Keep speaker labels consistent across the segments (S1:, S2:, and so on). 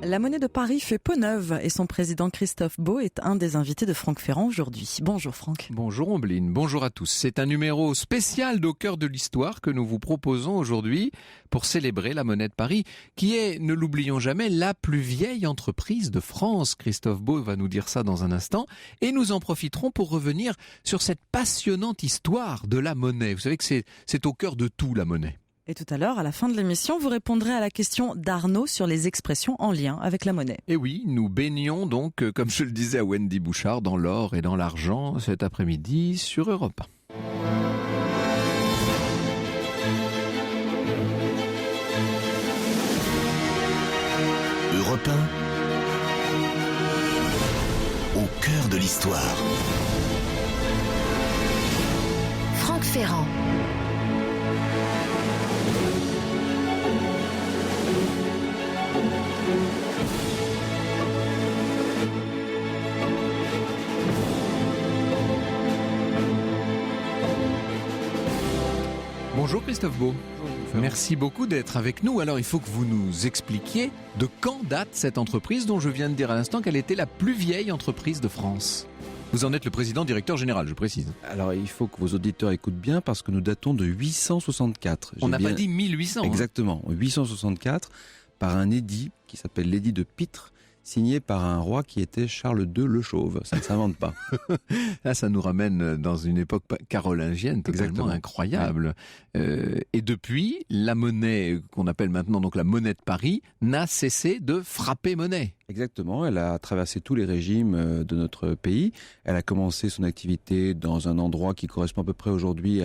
S1: La monnaie de Paris fait peau neuve et son président Christophe Beau est un des invités de Franck Ferrand aujourd'hui. Bonjour Franck.
S2: Bonjour Ombline, bonjour à tous. C'est un numéro spécial d'Au cœur de l'histoire que nous vous proposons aujourd'hui pour célébrer la monnaie de Paris qui est, ne l'oublions jamais, la plus vieille entreprise de France. Christophe Beau va nous dire ça dans un instant et nous en profiterons pour revenir sur cette passionnante histoire de la monnaie. Vous savez que c'est au cœur de tout, la monnaie.
S1: Et tout à l'heure, à la fin de l'émission, vous répondrez à la question d'Arnaud sur les expressions en lien avec la monnaie.
S2: Et oui, nous baignons donc, comme je le disais à Wendy Bouchard, dans l'or et dans l'argent cet après-midi sur Europe 1.
S3: Europe 1, au cœur de l'histoire.
S4: Franck Ferrand.
S2: Bonjour Christophe Beau. Merci beaucoup d'être avec nous. Alors il faut que vous nous expliquiez de quand date cette entreprise dont je viens de dire à l'instant qu'elle était la plus vieille entreprise de France. Vous en êtes le président directeur général, je précise.
S5: Alors il faut que vos auditeurs écoutent bien parce que nous datons de 864.
S2: On n'a pas dit 1800.
S5: Exactement, 864 par un édit qui s'appelle l'édit de Pitre, signé par un roi qui était Charles II le Chauve. Ça ne s'invente pas.
S2: Là, ça nous ramène dans une époque carolingienne totalement
S5: Exactement.
S2: incroyable. Et depuis, la monnaie qu'on appelle maintenant donc la monnaie de Paris n'a cessé de frapper monnaie.
S5: Exactement, elle a traversé tous les régimes de notre pays. Elle a commencé son activité dans un endroit qui correspond à peu près aujourd'hui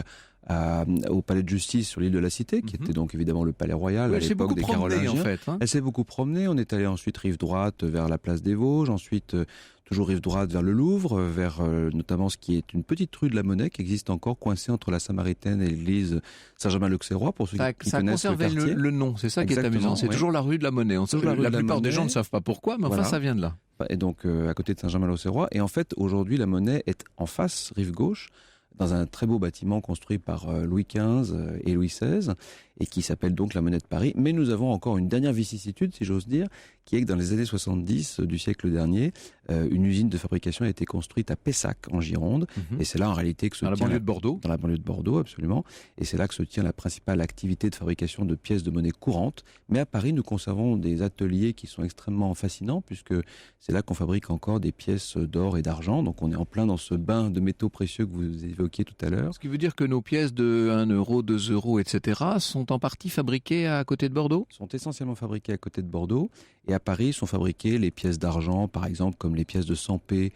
S5: au palais de justice sur l'île de la Cité, qui était donc évidemment le palais royal à l'époque des Carolingiens.
S2: En fait,
S5: Elle s'est beaucoup promenée. On est allé ensuite rive droite vers la place des Vosges, ensuite toujours rive droite vers le Louvre, vers notamment ce qui est une petite rue de la Monnaie qui existe encore coincée entre la Samaritaine et l'église Saint-Germain-l'Auxerrois pour ceux qui
S2: ça
S5: connaissent le
S2: conservé
S5: quartier.
S2: le nom, c'est ça qui est
S5: Exactement,
S2: amusant. C'est
S5: ouais.
S2: toujours la rue de la Monnaie. La plupart des gens ne savent pas pourquoi, mais
S5: Voilà.
S2: enfin ça vient de là.
S5: Et donc à côté de Saint-Germain-l'Auxerrois. Et en fait, aujourd'hui, la Monnaie est en face, rive gauche, dans un très beau bâtiment construit par Louis XV et Louis XVI, et qui s'appelle donc la Monnaie de Paris. Mais nous avons encore une dernière vicissitude, si j'ose dire, qui est que dans les années 70 du siècle dernier, une usine de fabrication a été construite à Pessac, en Gironde, et c'est là en réalité que se
S2: Dans la
S5: tient
S2: banlieue de Bordeaux.
S5: Dans la banlieue de Bordeaux, absolument. Et c'est là que se tient la principale activité de fabrication de pièces de monnaie courantes. Mais à Paris, nous conservons des ateliers qui sont extrêmement fascinants, puisque c'est là qu'on fabrique encore des pièces d'or et d'argent. Donc on est en plein dans ce bain de métaux précieux que vous évoquiez tout à l'heure.
S2: Ce qui veut dire que nos pièces de 1 euro, 2 euros, etc. sont en partie fabriquées à côté de Bordeaux ?
S5: Sont essentiellement fabriquées à côté de Bordeaux. Et à Paris sont fabriquées les pièces d'argent, par exemple, comme les pièces de 100p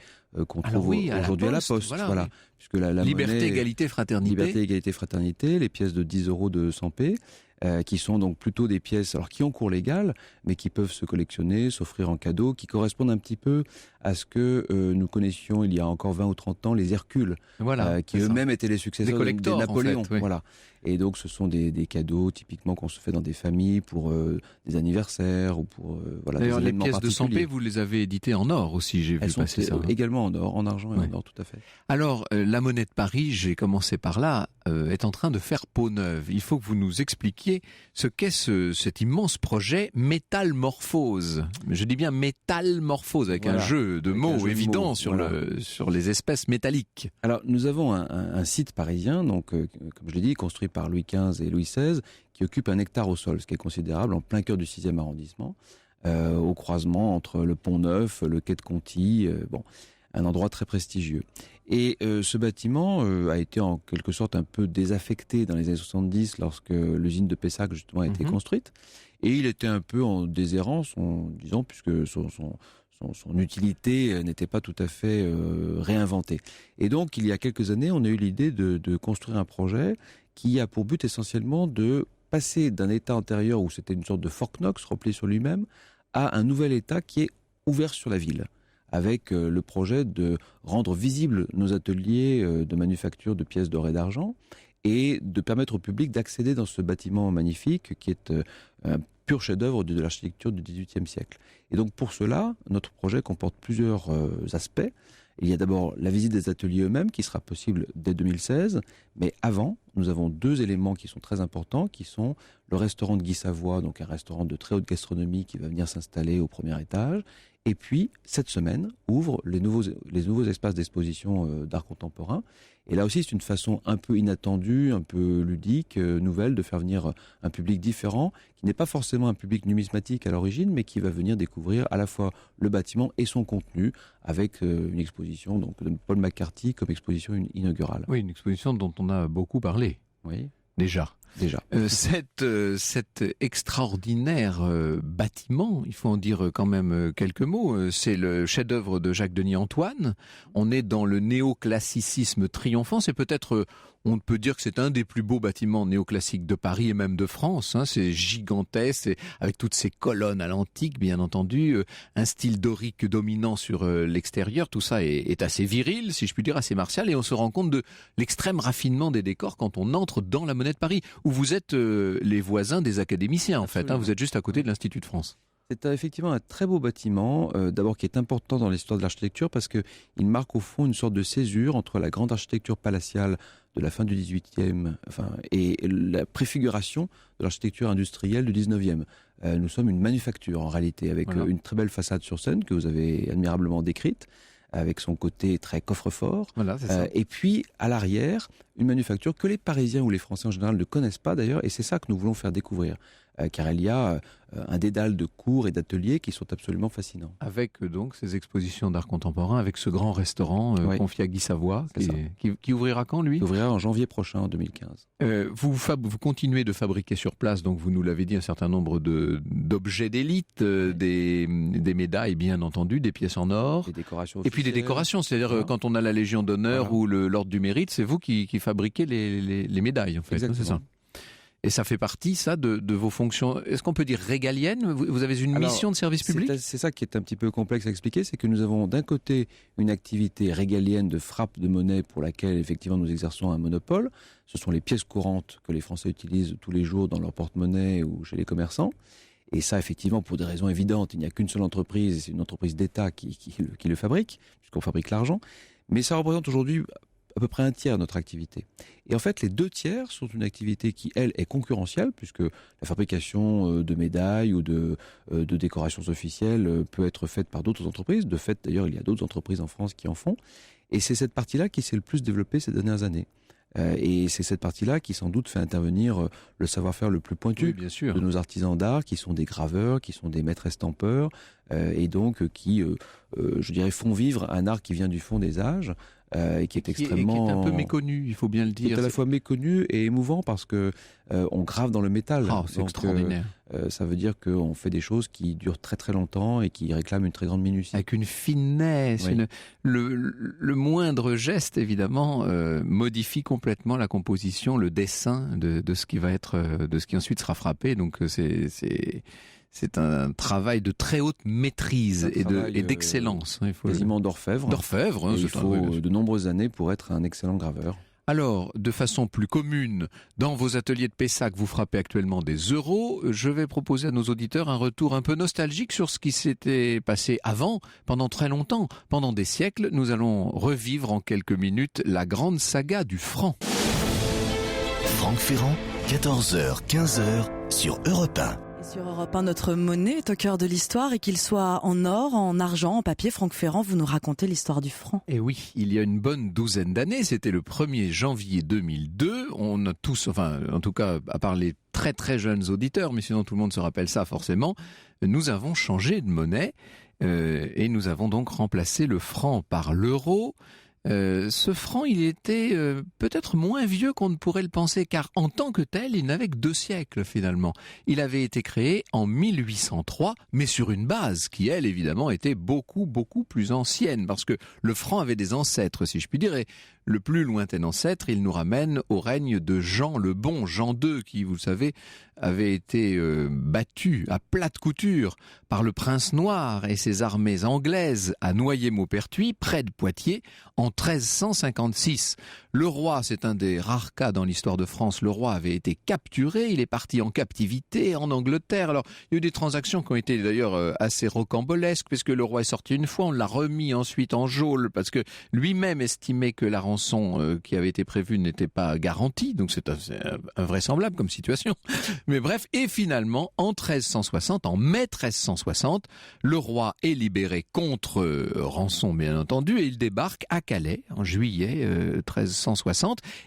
S5: qu'on trouve aujourd'hui à la Poste. Voilà.
S2: Oui.
S5: Puisque la
S2: Liberté,
S5: monnaie,
S2: égalité, fraternité.
S5: Liberté, égalité, fraternité, les pièces de 10 euros de 100p, qui sont donc plutôt des pièces alors qui ont cours légal, mais qui peuvent se collectionner, s'offrir en cadeau, qui correspondent un petit peu à ce que nous connaissions il y a encore 20 ou 30 ans, les Hercules, qui eux-mêmes étaient les successeurs des Napoléon. En fait, oui. Voilà. Et donc ce sont des cadeaux typiquement qu'on se fait dans des familles pour des anniversaires ou pour voilà.
S2: D'ailleurs,
S5: des
S2: les
S5: événements
S2: pièces de 100
S5: particuliers.
S2: p, vous les avez éditées en or aussi, j'ai vu
S5: Elles
S2: passer
S5: sont
S2: ça.
S5: également en or, en argent et en or, tout à fait.
S2: Alors, la monnaie de Paris, j'ai commencé par là, est en train de faire peau neuve. Il faut que vous nous expliquiez ce qu'est cet immense projet métamorphose. Je dis bien métamorphose avec un jeu de mots évident sur les espèces métalliques.
S5: Alors, nous avons un site parisien, donc comme je l'ai dit, construit par Louis XV et Louis XVI, qui occupe 1 hectare au sol, ce qui est considérable, en plein cœur du 6e arrondissement, au croisement entre le Pont-Neuf, le quai de Conti, un endroit très prestigieux. Et ce bâtiment a été en quelque sorte un peu désaffecté dans les années 70 lorsque l'usine de Pessac justement a été construite. Et il était un peu en déshérence, disons, puisque son utilité n'était pas tout à fait réinventée. Et donc, il y a quelques années, on a eu l'idée de construire un projet qui a pour but essentiellement de passer d'un état antérieur où c'était une sorte de Fort Knox replié sur lui-même à un nouvel état qui est ouvert sur la ville, avec le projet de rendre visibles nos ateliers de manufacture de pièces d'or et d'argent et de permettre au public d'accéder dans ce bâtiment magnifique qui est un pur chef-d'œuvre de l'architecture du XVIIIe siècle. Et donc pour cela, notre projet comporte plusieurs aspects. Il y a d'abord la visite des ateliers eux-mêmes qui sera possible dès 2016, mais avant, nous avons 2 éléments qui sont très importants, qui sont le restaurant de Guy Savoy, donc un restaurant de très haute gastronomie qui va venir s'installer au premier étage. Et puis, cette semaine, ouvre les nouveaux espaces d'exposition d'art contemporain. Et là aussi, c'est une façon un peu inattendue, un peu ludique, nouvelle, de faire venir un public différent, qui n'est pas forcément un public numismatique à l'origine, mais qui va venir découvrir à la fois le bâtiment et son contenu, avec une exposition donc, de Paul McCarthy comme exposition inaugurale.
S2: Oui, une exposition dont on a beaucoup parlé.
S5: Oui.
S2: Déjà. Cet extraordinaire bâtiment, il faut en dire quand même quelques mots, c'est le chef-d'œuvre de Jacques-Denis Antoine. On est dans le néoclassicisme triomphant, c'est peut-être... On peut dire que c'est un des plus beaux bâtiments néoclassiques de Paris et même de France. C'est gigantesque, avec toutes ces colonnes à l'antique, bien entendu, un style dorique dominant sur l'extérieur. Tout ça est assez viril, si je puis dire, assez martial. Et on se rend compte de l'extrême raffinement des décors quand on entre dans la Monnaie de Paris, où vous êtes les voisins des académiciens, en fait. Vous êtes juste à côté de l'Institut de France.
S5: C'est effectivement un très beau bâtiment, d'abord qui est important dans l'histoire de l'architecture parce qu'il marque au fond une sorte de césure entre la grande architecture palatiale de la fin du XVIIIe et la préfiguration de l'architecture industrielle du XIXe. Nous sommes une manufacture en réalité, avec une très belle façade sur scène que vous avez admirablement décrite, avec son côté très coffre-fort. Voilà, c'est ça. Et puis, à l'arrière, une manufacture que les Parisiens ou les Français en général ne connaissent pas d'ailleurs, et c'est ça que nous voulons faire découvrir. Car il y a un dédale de cours et d'ateliers qui sont absolument fascinants.
S2: Avec donc ces expositions d'art contemporain, avec ce grand restaurant confié à Guy Savoy, qui ouvrira quand, lui ?
S5: Il ouvrira en janvier prochain, en 2015.
S2: Vous continuez de fabriquer sur place, donc vous nous l'avez dit, un certain nombre d'objets d'élite, des médailles bien entendu, des pièces en or,
S5: des décorations
S2: et puis des décorations, c'est-à-dire quand on a la Légion d'honneur ou l'Ordre du Mérite, c'est vous qui fabriquez les médailles, en fait.
S5: Exactement.
S2: C'est ça. Et ça fait partie, ça, de vos fonctions, est-ce qu'on peut dire régaliennes ? Vous avez une mission de service public ?
S5: C'est ça qui est un petit peu complexe à expliquer, c'est que nous avons d'un côté une activité régalienne de frappe de monnaie pour laquelle effectivement nous exerçons un monopole. Ce sont les pièces courantes que les Français utilisent tous les jours dans leur porte-monnaie ou chez les commerçants. Et ça, effectivement, pour des raisons évidentes, il n'y a qu'une seule entreprise, et c'est une entreprise d'État qui le fabrique, puisqu'on fabrique l'argent. Mais ça représente aujourd'hui à peu près un tiers de notre activité. Et en fait, les 2 tiers sont une activité qui, elle, est concurrentielle, puisque la fabrication de médailles ou de décorations officielles peut être faite par d'autres entreprises. De fait, d'ailleurs, il y a d'autres entreprises en France qui en font. Et c'est cette partie-là qui s'est le plus développée ces dernières années. Et c'est cette partie-là qui, sans doute, fait intervenir le savoir-faire le plus pointu de nos artisans d'art, qui sont des graveurs, qui sont des maîtres estampeurs, et donc qui, je dirais, font vivre un art qui vient du fond des âges, et qui est extrêmement...
S2: Et qui est un peu méconnu, il faut bien le dire.
S5: C'est à la fois méconnu et émouvant parce que on grave dans le métal.
S2: C'est extraordinaire.
S5: Ça veut dire qu'on fait des choses qui durent très très longtemps et qui réclament une très grande minutie.
S2: Avec une finesse, le moindre geste évidemment modifie complètement la composition, le dessin de ce qui va être, de ce qui ensuite sera frappé. Donc c'est un travail de très haute maîtrise et d'excellence.
S5: Quasiment d'orfèvre.
S2: D'orfèvre,
S5: il faut de nombreuses années pour être un excellent graveur.
S2: Alors, de façon plus commune, dans vos ateliers de Pessac, vous frappez actuellement des euros. Je vais proposer à nos auditeurs un retour un peu nostalgique sur ce qui s'était passé avant, pendant très longtemps, pendant des siècles. Nous allons revivre en quelques minutes la grande saga du franc.
S3: Franck Ferrand, 14h, 15h sur Europe 1.
S1: Sur Europe 1, notre monnaie est au cœur de l'histoire et qu'il soit en or, en argent, en papier. Franck Ferrand, vous nous racontez l'histoire du franc.
S2: Et oui, il y a une bonne douzaine d'années, c'était le 1er janvier 2002. On a tous, enfin en tout cas à part les très très jeunes auditeurs, mais sinon tout le monde se rappelle ça forcément, nous avons changé de monnaie et nous avons donc remplacé le franc par l'euro. Ce franc, il était peut-être moins vieux qu'on ne pourrait le penser, car en tant que tel, il n'avait que 2 siècles finalement. Il avait été créé en 1803, mais sur une base qui, elle, évidemment, était beaucoup, beaucoup plus ancienne, parce que le franc avait des ancêtres, si je puis dire, et le plus lointain ancêtre, il nous ramène au règne de Jean le Bon, Jean II, qui, vous le savez, avait été battu à plate couture par le prince noir et ses armées anglaises à Noyer-Maupertuis, près de Poitiers, en 1356. Le roi, c'est un des rares cas dans l'histoire de France, le roi avait été capturé, il est parti en captivité en Angleterre. Alors, il y a eu des transactions qui ont été d'ailleurs assez rocambolesques, puisque le roi est sorti une fois, on l'a remis ensuite en geôle, parce que lui-même estimait que la rançon qui avait été prévue n'était pas garantie, donc c'est invraisemblable comme situation. Mais bref, et finalement, en 1360, en mai 1360, le roi est libéré contre rançon, bien entendu, et il débarque à Calais en juillet 1360.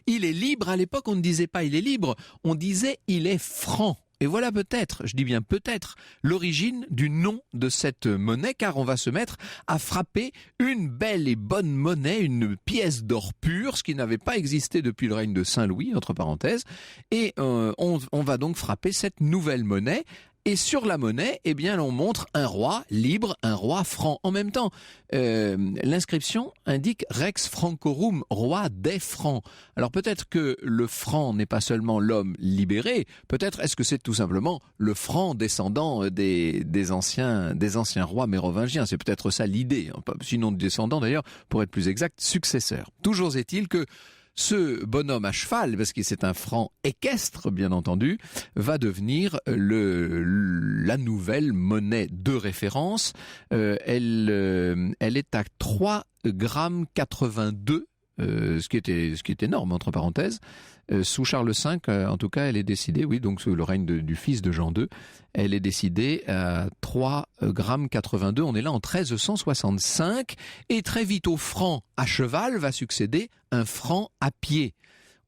S2: Il est libre. À l'époque, on ne disait pas il est libre, on disait il est franc. Et voilà peut-être, je dis bien peut-être, l'origine du nom de cette monnaie, car on va se mettre à frapper une belle et bonne monnaie, une pièce d'or pur, ce qui n'avait pas existé depuis le règne de Saint-Louis, entre parenthèses, et on va donc frapper cette nouvelle monnaie. Et sur la monnaie, eh bien, on montre un roi libre, un roi franc. En même temps, l'inscription indique Rex Francorum, roi des francs. Alors peut-être que le franc n'est pas seulement l'homme libéré, peut-être est-ce que c'est tout simplement le franc descendant des anciens rois mérovingiens. C'est peut-être ça l'idée, sinon descendant d'ailleurs, pour être plus exact, successeur. Toujours est-il que ce bonhomme à cheval, parce que c'est un franc équestre, bien entendu, va devenir la nouvelle monnaie de référence. Elle est à 3,82 g, ce qui est énorme, entre parenthèses. Sous Charles V, en tout cas, elle est décidée, oui, donc sous le règne du fils de Jean II, elle est décidée à 3,82 g. On est là en 1365, et très vite au franc à cheval va succéder un franc à pied.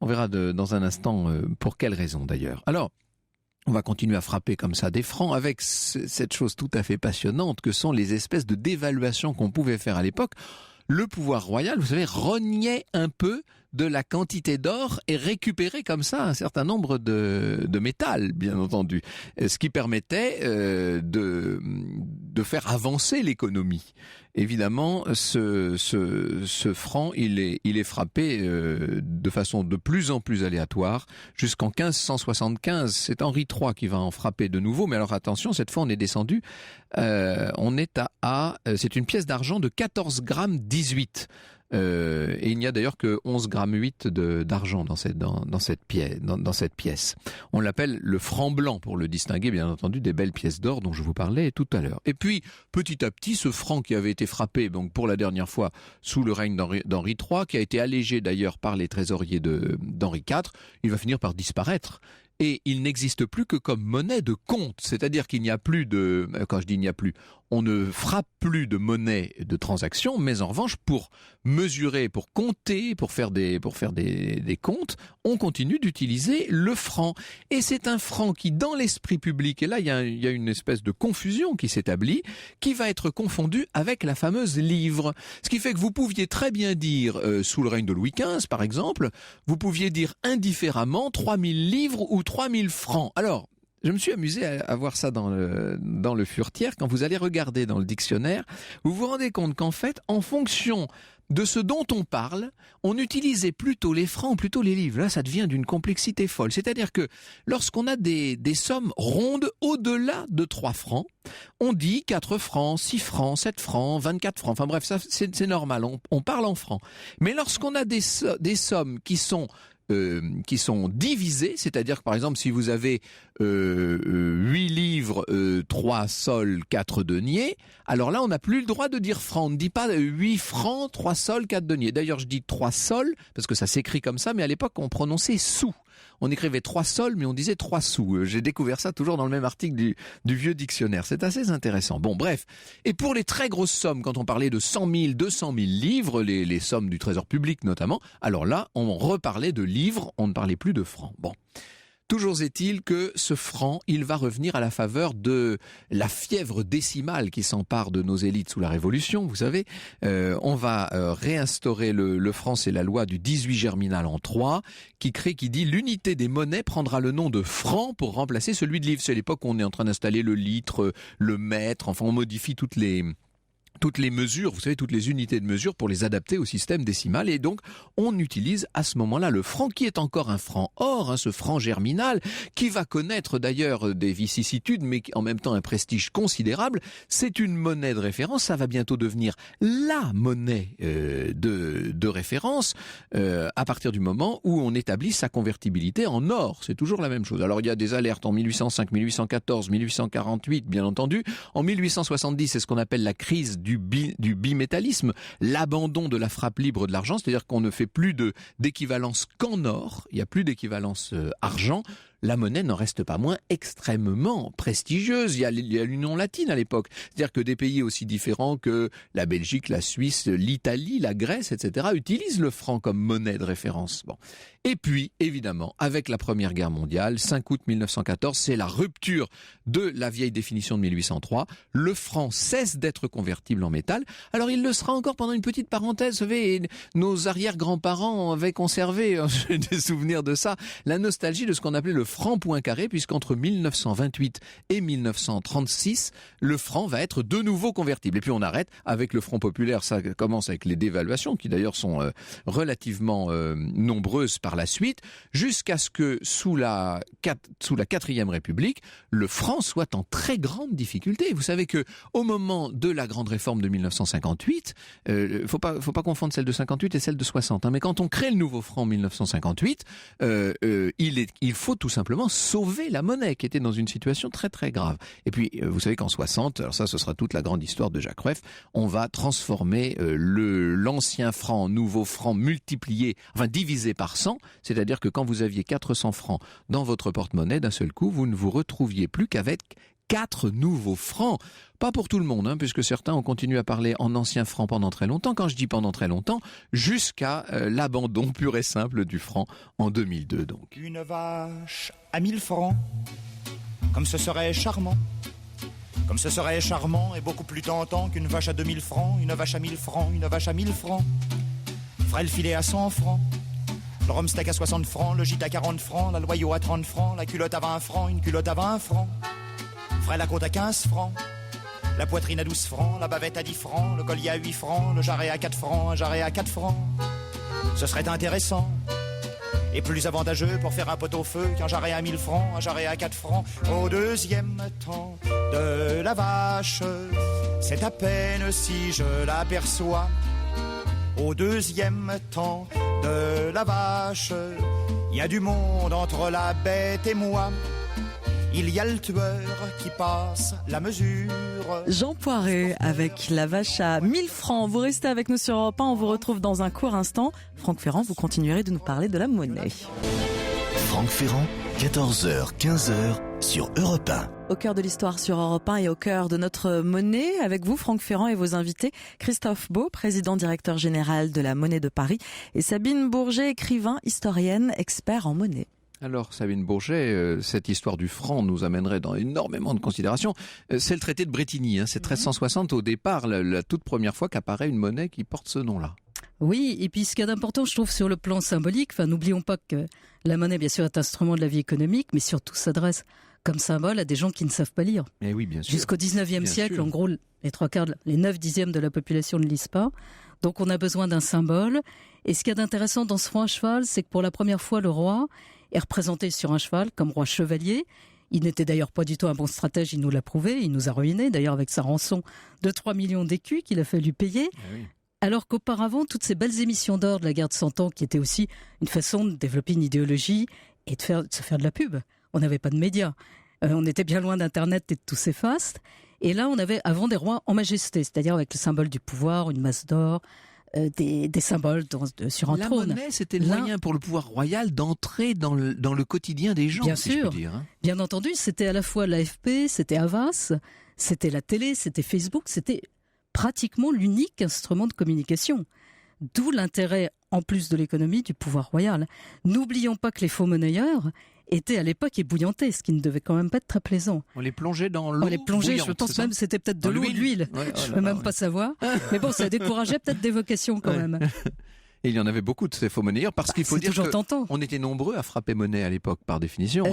S2: On verra dans un instant pour quelle raison d'ailleurs. Alors, on va continuer à frapper comme ça des francs avec cette chose tout à fait passionnante que sont les espèces de dévaluations qu'on pouvait faire à l'époque. Le pouvoir royal, vous savez, rognait un peu de la quantité d'or et récupérait comme ça un certain nombre de métal, bien entendu, ce qui permettait de faire avancer l'économie. Évidemment, ce franc, il est frappé de façon de plus en plus aléatoire jusqu'en 1575. C'est Henri III qui va en frapper de nouveau, mais alors attention, cette fois on est descendu. On est c'est une pièce d'argent de 14,18 g. Et il n'y a d'ailleurs que 11,8 g d'argent dans cette pièce. On l'appelle le franc blanc pour le distinguer, bien entendu, des belles pièces d'or dont je vous parlais tout à l'heure. Et puis, petit à petit, ce franc qui avait été frappé, donc pour la dernière fois sous le règne d'Henri III, qui a été allégé d'ailleurs par les trésoriers d'Henri IV, il va finir par disparaître. Et il n'existe plus que comme monnaie de compte, c'est-à-dire qu'il n'y a plus quand je dis il n'y a plus, on ne frappe plus de monnaie de transaction, mais en revanche, pour mesurer, pour compter, pour faire des comptes, on continue d'utiliser le franc. Et c'est un franc qui, dans l'esprit public, et là il y a une espèce de confusion qui s'établit, qui va être confondu avec la fameuse livre. Ce qui fait que vous pouviez très bien dire, sous le règne de Louis XV par exemple, vous pouviez dire indifféremment 3000 livres ou 3000 francs. Alors, je me suis amusé à voir ça dans le Furetière. Quand vous allez regarder dans le dictionnaire, vous vous rendez compte qu'en fait, en fonction de ce dont on parle, on utilisait plutôt les francs, plutôt les livres. Là, ça devient d'une complexité folle. C'est-à-dire que lorsqu'on a des sommes rondes au-delà de 3 francs, on dit 4 francs, 6 francs, 7 francs, 24 francs. Enfin bref, ça c'est normal, on parle en francs. Mais lorsqu'on a des sommes qui sont divisées, c'est-à-dire que par exemple si vous avez 8 livres, 3 sols, 4 deniers, alors là on n'a plus le droit de dire francs, on ne dit pas 8 francs, 3 sols, 4 deniers. D'ailleurs je dis 3 sols, parce que ça s'écrit comme ça, mais à l'époque on prononçait sous. On écrivait 3 sols, mais on disait 3 sous. J'ai découvert ça toujours dans le même article du vieux dictionnaire. C'est assez intéressant. Bon, bref. Et pour les très grosses sommes, quand on parlait de 100 000, 200 000 livres, les sommes du trésor public notamment, alors là, on reparlait de livres, on ne parlait plus de francs. Bon. Toujours est-il que ce franc, il va revenir à la faveur de la fièvre décimale qui s'empare de nos élites sous la Révolution, vous savez. On va réinstaurer le franc, c'est la loi du 18 Germinal en 3, qui dit l'unité des monnaies prendra le nom de franc pour remplacer celui de livre. C'est l'époque où on est en train d'installer le litre, le mètre, enfin on modifie toutes les toutes les mesures, vous savez, toutes les unités de mesure pour les adapter au système décimal. Et donc, on utilise à ce moment-là le franc, qui est encore un franc or, ce franc germinal, qui va connaître d'ailleurs des vicissitudes, mais en même temps un prestige considérable. C'est une monnaie de référence, ça va bientôt devenir la monnaie de référence à partir du moment où on établit sa convertibilité en or. C'est toujours la même chose. Alors, il y a des alertes en 1805, 1814, 1848, bien entendu. En 1870, c'est ce qu'on appelle la crise du bimétallisme, l'abandon de la frappe libre de l'argent, c'est-à-dire qu'on ne fait plus d'équivalence qu'en or, il n'y a plus d'équivalence argent. La monnaie n'en reste pas moins extrêmement prestigieuse. Il y a l'Union latine à l'époque. C'est-à-dire que des pays aussi différents que la Belgique, la Suisse, l'Italie, la Grèce, etc. utilisent le franc comme monnaie de référence. Bon. Et puis, évidemment, avec la Première Guerre mondiale, 5 août 1914, c'est la rupture de la vieille définition de 1803. Le franc cesse d'être convertible en métal. Alors, il le sera encore pendant une petite parenthèse. Vous savez, nos arrière-grands-parents avaient conservé, j'ai des souvenirs de ça, la nostalgie de ce qu'on appelait le franc Poincaré, puisqu'entre 1928 et 1936, le franc va être de nouveau convertible. Et puis on arrête avec le franc populaire. Ça commence avec les dévaluations, qui d'ailleurs sont relativement nombreuses par la suite, jusqu'à ce que sous la 4e République, le franc soit en très grande difficulté. Vous savez que au moment de la grande réforme de 1958, faut pas confondre celle de 58 et celle de 60. Mais quand on crée le nouveau franc en 1958, il faut tout simplement sauver la monnaie qui était dans une situation très très grave. Et puis vous savez qu'en 60, alors ça ce sera toute la grande histoire de Jacques Rueff, on va transformer l'ancien franc en nouveau franc divisé par 100, c'est-à-dire que quand vous aviez 400 francs dans votre porte-monnaie, d'un seul coup, vous ne vous retrouviez plus qu'avec 4 nouveaux francs. Pas pour tout le monde, puisque certains ont continué à parler en ancien franc pendant très longtemps. Quand je dis pendant très longtemps, jusqu'à l'abandon pur et simple du franc en 2002 donc.
S6: Une vache à 1000 francs, comme ce serait charmant. Comme ce serait charmant et beaucoup plus tentant qu'une vache à 2000 francs, une vache à 1000 francs, une vache à 1000 francs. Ferait le filet à 100 francs, le rhum steak à 60 francs, le gîte à 40 francs, la loyau à 30 francs, la culotte à 20 francs, une culotte à 20 francs. Ferait la côte à 15 francs, la poitrine à 12 francs, la bavette à 10 francs, le collier à 8 francs, le jarret à 4 francs, un jarret à 4 francs. Ce serait intéressant et plus avantageux pour faire un pot au feu qu'un jarret à 1000 francs, un jarret à 4 francs. Au deuxième temps de la vache, c'est à peine si je l'aperçois. Au deuxième temps de la vache, il y a du monde entre la bête et moi. Il y a le tueur qui passe la mesure.
S1: Jean Poiret avec la vache à 1000 francs. Vous restez avec nous sur Europe 1, on vous retrouve dans un court instant. Franck Ferrand, vous continuerez de nous parler de la monnaie.
S3: Franck Ferrand, 14h, 15h sur Europe 1.
S1: Au cœur de l'histoire sur Europe 1 et au cœur de notre monnaie, avec vous Franck Ferrand et vos invités, Christophe Beau, président directeur général de la Monnaie de Paris, et Sabine Bourget, écrivain, historienne, expert en monnaie.
S2: Alors Sabine Bourget, cette histoire du franc nous amènerait dans énormément de considérations. C'est le traité de Bretigny, c'est 1360 au départ, la toute première fois qu'apparaît une monnaie qui porte ce nom-là.
S7: Oui, et puis ce qu'il y a d'important, je trouve, sur le plan symbolique, n'oublions pas que la monnaie, bien sûr, est instrument de la vie économique, mais surtout s'adresse comme symbole à des gens qui ne savent pas lire.
S2: Et oui, bien sûr.
S7: Jusqu'au 19e siècle, sûr. En gros, les 3/4, les 9/10 de la population ne lisent pas. Donc on a besoin d'un symbole. Et ce qu'il y a d'intéressant dans ce franc à cheval, c'est que pour la première fois, le roi est représenté sur un cheval comme roi chevalier. Il n'était d'ailleurs pas du tout un bon stratège, il nous l'a prouvé, il nous a ruinés, d'ailleurs avec sa rançon de 3 millions d'écus qu'il a fallu payer. Ah oui. Alors qu'auparavant, toutes ces belles émissions d'or de la guerre de 100 ans, qui étaient aussi une façon de développer une idéologie et de se faire de la pub. On n'avait pas de médias. On était bien loin d'Internet et de tous ces fastes. Et là, on avait avant des rois en majesté, c'est-à-dire avec le symbole du pouvoir, une masse d'or, des symboles sur un trône.
S2: La monnaie, c'était le moyen pour le pouvoir royal d'entrer dans le quotidien des gens,
S7: bien
S2: si
S7: sûr,
S2: je puis dire.
S7: Bien entendu, c'était à la fois l'AFP, c'était Havas, c'était la télé, c'était Facebook, c'était pratiquement l'unique instrument de communication. D'où l'intérêt, en plus de l'économie, du pouvoir royal. N'oublions pas que les faux monnayeurs étaient à l'époque ébouillantés, ce qui ne devait quand même pas être très plaisant.
S2: On les plongeait dans l'eau.
S7: On les plongeait,
S2: bouillante,
S7: je pense même c'était peut-être de l'eau ou de l'huile.
S2: Ouais,
S7: je ne peux même pas savoir. Mais bon, ça décourageait peut-être des vocations quand même.
S2: Et il y en avait beaucoup de ces faux monnayeurs parce qu'il faut
S7: c'est
S2: dire
S7: toujours tentant.
S2: qu'on était nombreux à frapper monnaie à l'époque par définition.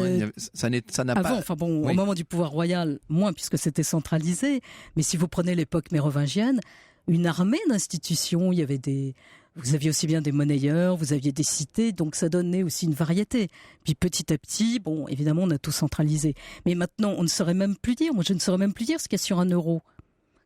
S2: Ça n'a
S7: Avant,
S2: pas.
S7: enfin bon,
S2: Oui.
S7: au moment du pouvoir royal, moins puisque c'était centralisé. Mais si vous prenez l'époque mérovingienne, une armée d'institutions, il y avait vous aviez aussi bien des monnayeurs, vous aviez des cités, donc ça donnait aussi une variété. Puis petit à petit, bon, évidemment, on a tout centralisé. Mais maintenant, on ne saurait même plus dire, moi je ne saurais même plus dire ce qu'il y a sur un euro.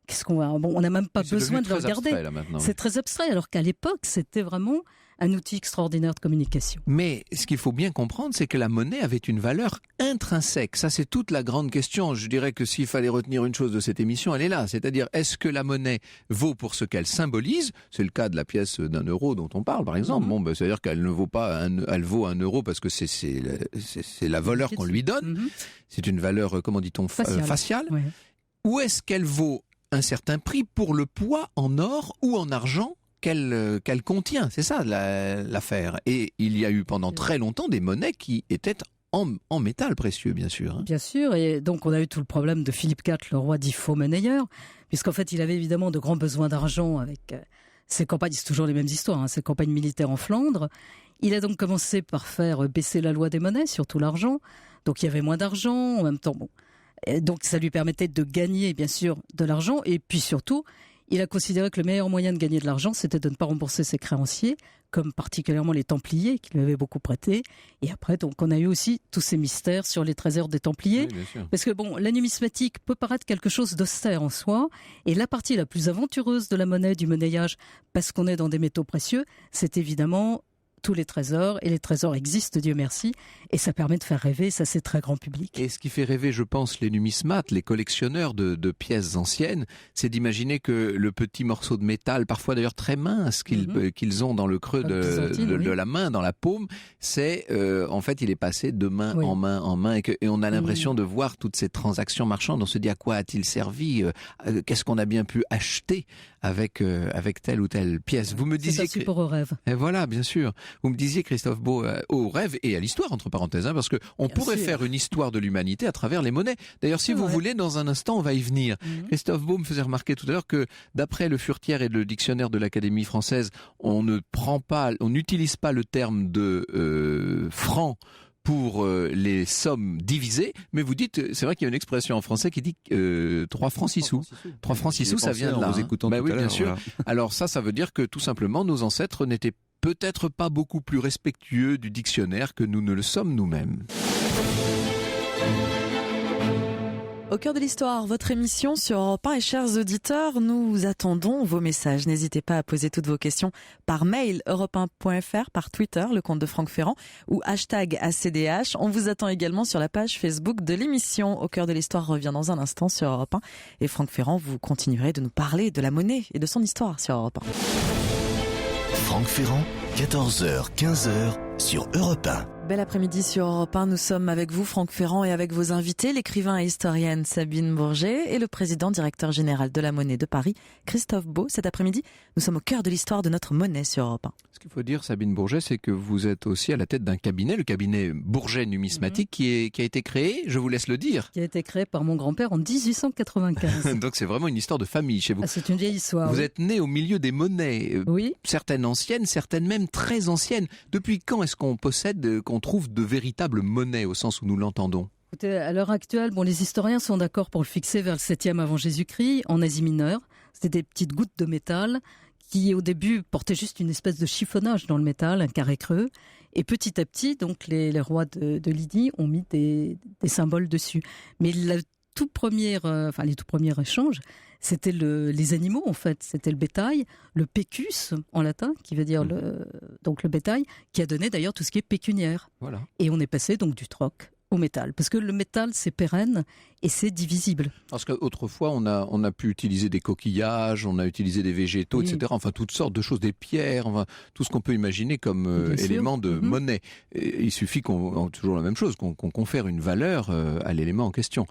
S7: Qu'est-ce qu'on va, bon, on n'a même pas
S2: C'est
S7: besoin
S2: devenu
S7: de le
S2: très
S7: regarder.
S2: abstrait, là, maintenant,
S7: C'est très abstrait, alors qu'à l'époque, c'était vraiment un outil extraordinaire de communication.
S2: Mais ce qu'il faut bien comprendre, c'est que la monnaie avait une valeur intrinsèque. Ça, c'est toute la grande question. Je dirais que s'il fallait retenir une chose de cette émission, elle est là. C'est-à-dire, est-ce que la monnaie vaut pour ce qu'elle symbolise? C'est le cas de la pièce d'1 € dont on parle, par exemple. Bon, ben, c'est-à-dire qu'elle ne vaut pas elle vaut 1 € parce que c'est la valeur qu'on lui donne. C'est une valeur, comment dit-on, faciale.
S7: Ouais.
S2: Ou est-ce qu'elle vaut un certain prix pour le poids en or ou en argent qu'elle contient? C'est ça l'affaire. Et il y a eu pendant très longtemps des monnaies qui étaient en métal précieux, bien sûr. Hein.
S7: Bien sûr, et donc on a eu tout le problème de Philippe IV, le roi dit faux monnayeur, puisqu'en fait il avait évidemment de grands besoins d'argent avec ses campagnes, c'est toujours les mêmes histoires, hein, ses campagnes militaires en Flandre. Il a donc commencé par faire baisser la loi des monnaies, surtout l'argent, donc il y avait moins d'argent, en même temps, bon. Et donc ça lui permettait de gagner bien sûr de l'argent, et puis surtout, il a considéré que le meilleur moyen de gagner de l'argent, c'était de ne pas rembourser ses créanciers, comme particulièrement les Templiers, qui lui avaient beaucoup prêté. Et après, donc, on a eu aussi tous ces mystères sur les trésors des Templiers.
S2: Oui, bien sûr.
S7: Parce que bon, la numismatique peut paraître quelque chose d'austère en soi. Et la partie la plus aventureuse de la monnaie, du monnayage, parce qu'on est dans des métaux précieux, c'est évidemment tous les trésors, et les trésors existent, Dieu merci, et ça permet de faire rêver, ça c'est très grand public.
S2: Et ce qui fait rêver, je pense, les numismates, les collectionneurs de pièces anciennes, c'est d'imaginer que le petit morceau de métal, parfois d'ailleurs très mince, qu'ils ont dans le creux de la main, dans la paume, c'est en fait il est passé de main en main, et on a l'impression de voir toutes ces transactions marchandes. On se dit à quoi a-t-il servi, qu'est-ce qu'on a bien pu acheter avec telle ou telle pièce. Vous me disiez
S7: c'est un support au rêve.
S2: Et voilà, bien sûr. Vous me disiez, Christophe Beau, au rêve et à l'histoire, entre parenthèses, hein, parce que on pourrait faire une histoire de l'humanité à travers les monnaies. D'ailleurs, si vous voulez, dans un instant, on va y venir. Christophe Beau me faisait remarquer tout à l'heure que, d'après le Furtière et le dictionnaire de l'Académie française, on n'utilise pas le terme de franc pour les sommes divisées, mais vous dites, c'est vrai qu'il y a une expression en français qui dit 3 francs 6 sous. 3 francs 6 sous, ça vient de là.
S5: En vous écoutant tout à
S2: oui,
S5: l'heure,
S2: bien sûr.
S5: voilà.
S2: Alors ça veut dire que tout simplement, nos ancêtres n'étaient peut-être pas beaucoup plus respectueux du dictionnaire que nous ne le sommes nous-mêmes.
S1: Au cœur de l'histoire, votre émission sur Europe 1 et chers auditeurs, nous attendons vos messages. N'hésitez pas à poser toutes vos questions par mail europe1.fr, par Twitter, le compte de Franck Ferrand ou #ACDH. On vous attend également sur la page Facebook de l'émission. Au cœur de l'histoire revient dans un instant sur Europe 1 et Franck Ferrand, vous continuerez de nous parler de la monnaie et de son histoire sur Europe 1.
S3: Franck Ferrand, 14h, 15h sur Europe 1.
S1: Bel après-midi sur Europe 1. Nous sommes avec vous, Franck Ferrand, et avec vos invités, l'écrivain et historienne Sabine Bourget et le président directeur général de la Monnaie de Paris, Christophe Beau. Cet après-midi, nous sommes au cœur de l'histoire de notre monnaie sur Europe 1.
S2: Ce qu'il faut dire, Sabine Bourget, c'est que vous êtes aussi à la tête d'un cabinet, le cabinet Bourget Numismatique, qui a été créé, je vous laisse le dire.
S7: Qui a été créé par mon grand-père en 1895.
S2: Donc c'est vraiment une histoire de famille chez vous.
S7: Ah, c'est une vieille histoire.
S2: Vous êtes né au milieu des monnaies, certaines anciennes, certaines même très anciennes. Depuis quand est-ce qu'on possède, qu'on trouve de véritables monnaies au sens où nous l'entendons?
S7: Écoutez, à l'heure actuelle, les historiens sont d'accord pour le fixer vers le 7e avant Jésus-Christ, en Asie mineure. C'était des petites gouttes de métal qui, au début, portaient juste une espèce de chiffonnage dans le métal, un carré creux. Et petit à petit, donc, les rois de Lydie ont mis des symboles dessus. Mais les tout premiers échanges, c'était les animaux, en fait. C'était le bétail, le pecus, en latin, qui veut dire donc le bétail, qui a donné d'ailleurs tout ce qui est pécuniaire.
S2: Voilà.
S7: Et on est passé donc du troc au métal. Parce que le métal, c'est pérenne et c'est divisible.
S2: Parce qu'autrefois, on a pu utiliser des coquillages, on a utilisé des végétaux, etc. Enfin, toutes sortes de choses, des pierres, enfin, tout ce qu'on peut imaginer comme élément de monnaie. Et il suffit toujours la même chose, qu'on confère une valeur à l'élément en question.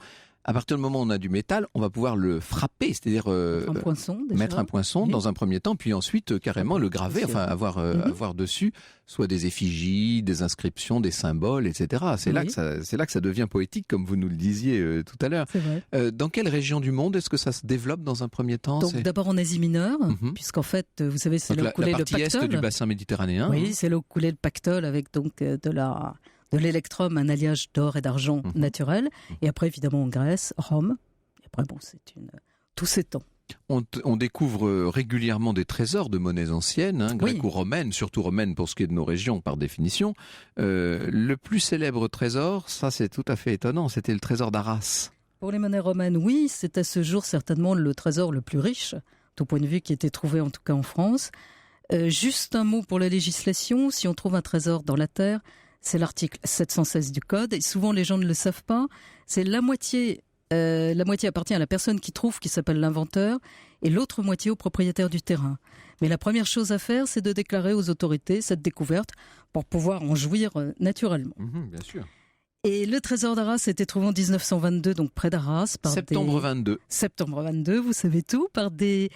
S2: À partir du moment où on a du métal, on va pouvoir le frapper, c'est-à-dire
S7: Un poinçon, déjà.
S2: mettre un poinçon
S7: Oui.
S2: dans un premier temps, puis ensuite carrément le graver,
S7: Aussi,
S2: enfin avoir dessus soit des effigies, des inscriptions, des symboles, etc. C'est là
S7: Oui.
S2: que ça devient poétique, comme vous nous le disiez tout à l'heure.
S7: C'est vrai.
S2: Dans quelle région du monde est-ce que ça se développe dans un premier temps?
S7: Donc d'abord en Asie mineure, puisqu'en fait, vous savez, c'est
S2: Donc
S7: là où coulait
S2: la
S7: le
S2: partie est
S7: pactole.
S2: du bassin médicranéen.
S7: Oui, c'est là où coulait le pactole avec donc de l'électrum, un alliage d'or et d'argent naturel. Et après, évidemment, en Grèce, Rome. Et après, bon, tout s'étend.
S2: On découvre régulièrement des trésors de monnaies anciennes, gréco-romaines, surtout romaines pour ce qui est de nos régions par définition. Le plus célèbre trésor, ça c'est tout à fait étonnant, c'était le trésor d'Arras.
S7: Pour les monnaies romaines, oui, c'est à ce jour certainement le trésor le plus riche, tout point de vue qui était trouvé en tout cas en France. Juste un mot pour la législation, si on trouve un trésor dans la terre, c'est l'article 716 du Code, et souvent les gens ne le savent pas, c'est la moitié appartient à la personne qui trouve, qui s'appelle l'inventeur, et l'autre moitié au propriétaire du terrain. Mais la première chose à faire, c'est de déclarer aux autorités cette découverte pour pouvoir en jouir naturellement.
S2: Bien sûr.
S7: Et le trésor d'Arras a été trouvé en 1922, donc près d'Arras.
S2: Septembre 22.
S7: Septembre 22, vous savez tout, par des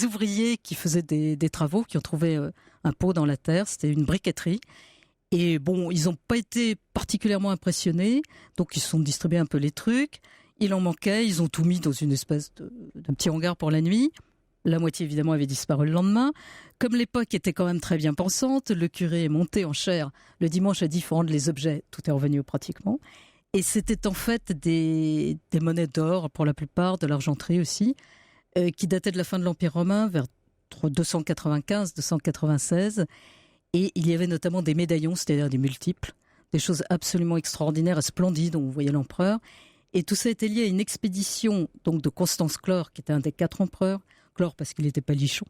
S7: ouvriers qui faisaient des travaux, qui ont trouvé un pot dans la terre, c'était une briqueterie. Et bon, ils n'ont pas été particulièrement impressionnés, donc ils se sont distribués un peu les trucs. Il en manquait, ils ont tout mis dans une espèce de petit hangar pour la nuit. La moitié, évidemment, avait disparu le lendemain. Comme l'époque était quand même très bien pensante, le curé est monté en chaire le dimanche à 10 francs les objets. Tout est revenu pratiquement. Et c'était en fait des monnaies d'or, pour la plupart, de l'argenterie aussi, qui dataient de la fin de l'Empire romain, vers 295-296. Et il y avait notamment des médaillons, c'est-à-dire des multiples, des choses absolument extraordinaires et splendides, dont vous voyez l'empereur. Et tout ça était lié à une expédition donc de Constance Chlore, qui était un des 4 empereurs. Chlore parce qu'il était palichon.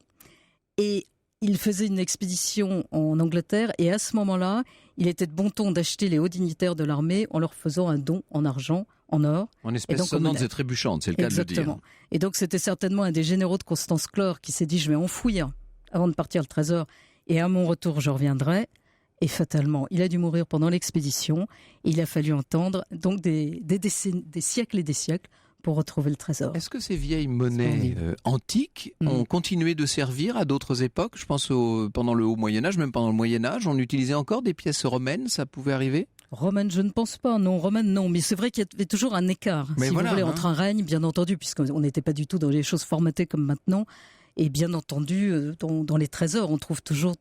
S7: Et il faisait une expédition en Angleterre. Et à ce moment-là, il était de bon ton d'acheter les hauts dignitaires de l'armée en leur faisant un don en argent, en or.
S2: En espèces sonnantes et trébuchantes, c'est le cas de le dire.
S7: Exactement. Et donc c'était certainement un des généraux de Constance Chlore qui s'est dit « je vais enfouir avant de partir le trésor et à mon retour je reviendrai ». Et fatalement, il a dû mourir pendant l'expédition. Il a fallu entendre donc des siècles et des siècles pour retrouver le trésor.
S2: Est-ce que ces vieilles monnaies antiques ont continué de servir à d'autres époques? Je pense pendant le Haut Moyen-Âge, même pendant le Moyen-Âge, on utilisait encore des pièces romaines, ça pouvait arriver?
S7: Romaine, je ne pense pas. Non, romaine, non. Mais c'est vrai qu'il y avait toujours un écart,
S2: mais
S7: si
S2: voilà,
S7: vous voulez, entre un règne, bien entendu, puisqu'on n'était pas du tout dans les choses formatées comme maintenant. Et bien entendu, dans les trésors, on trouve toujours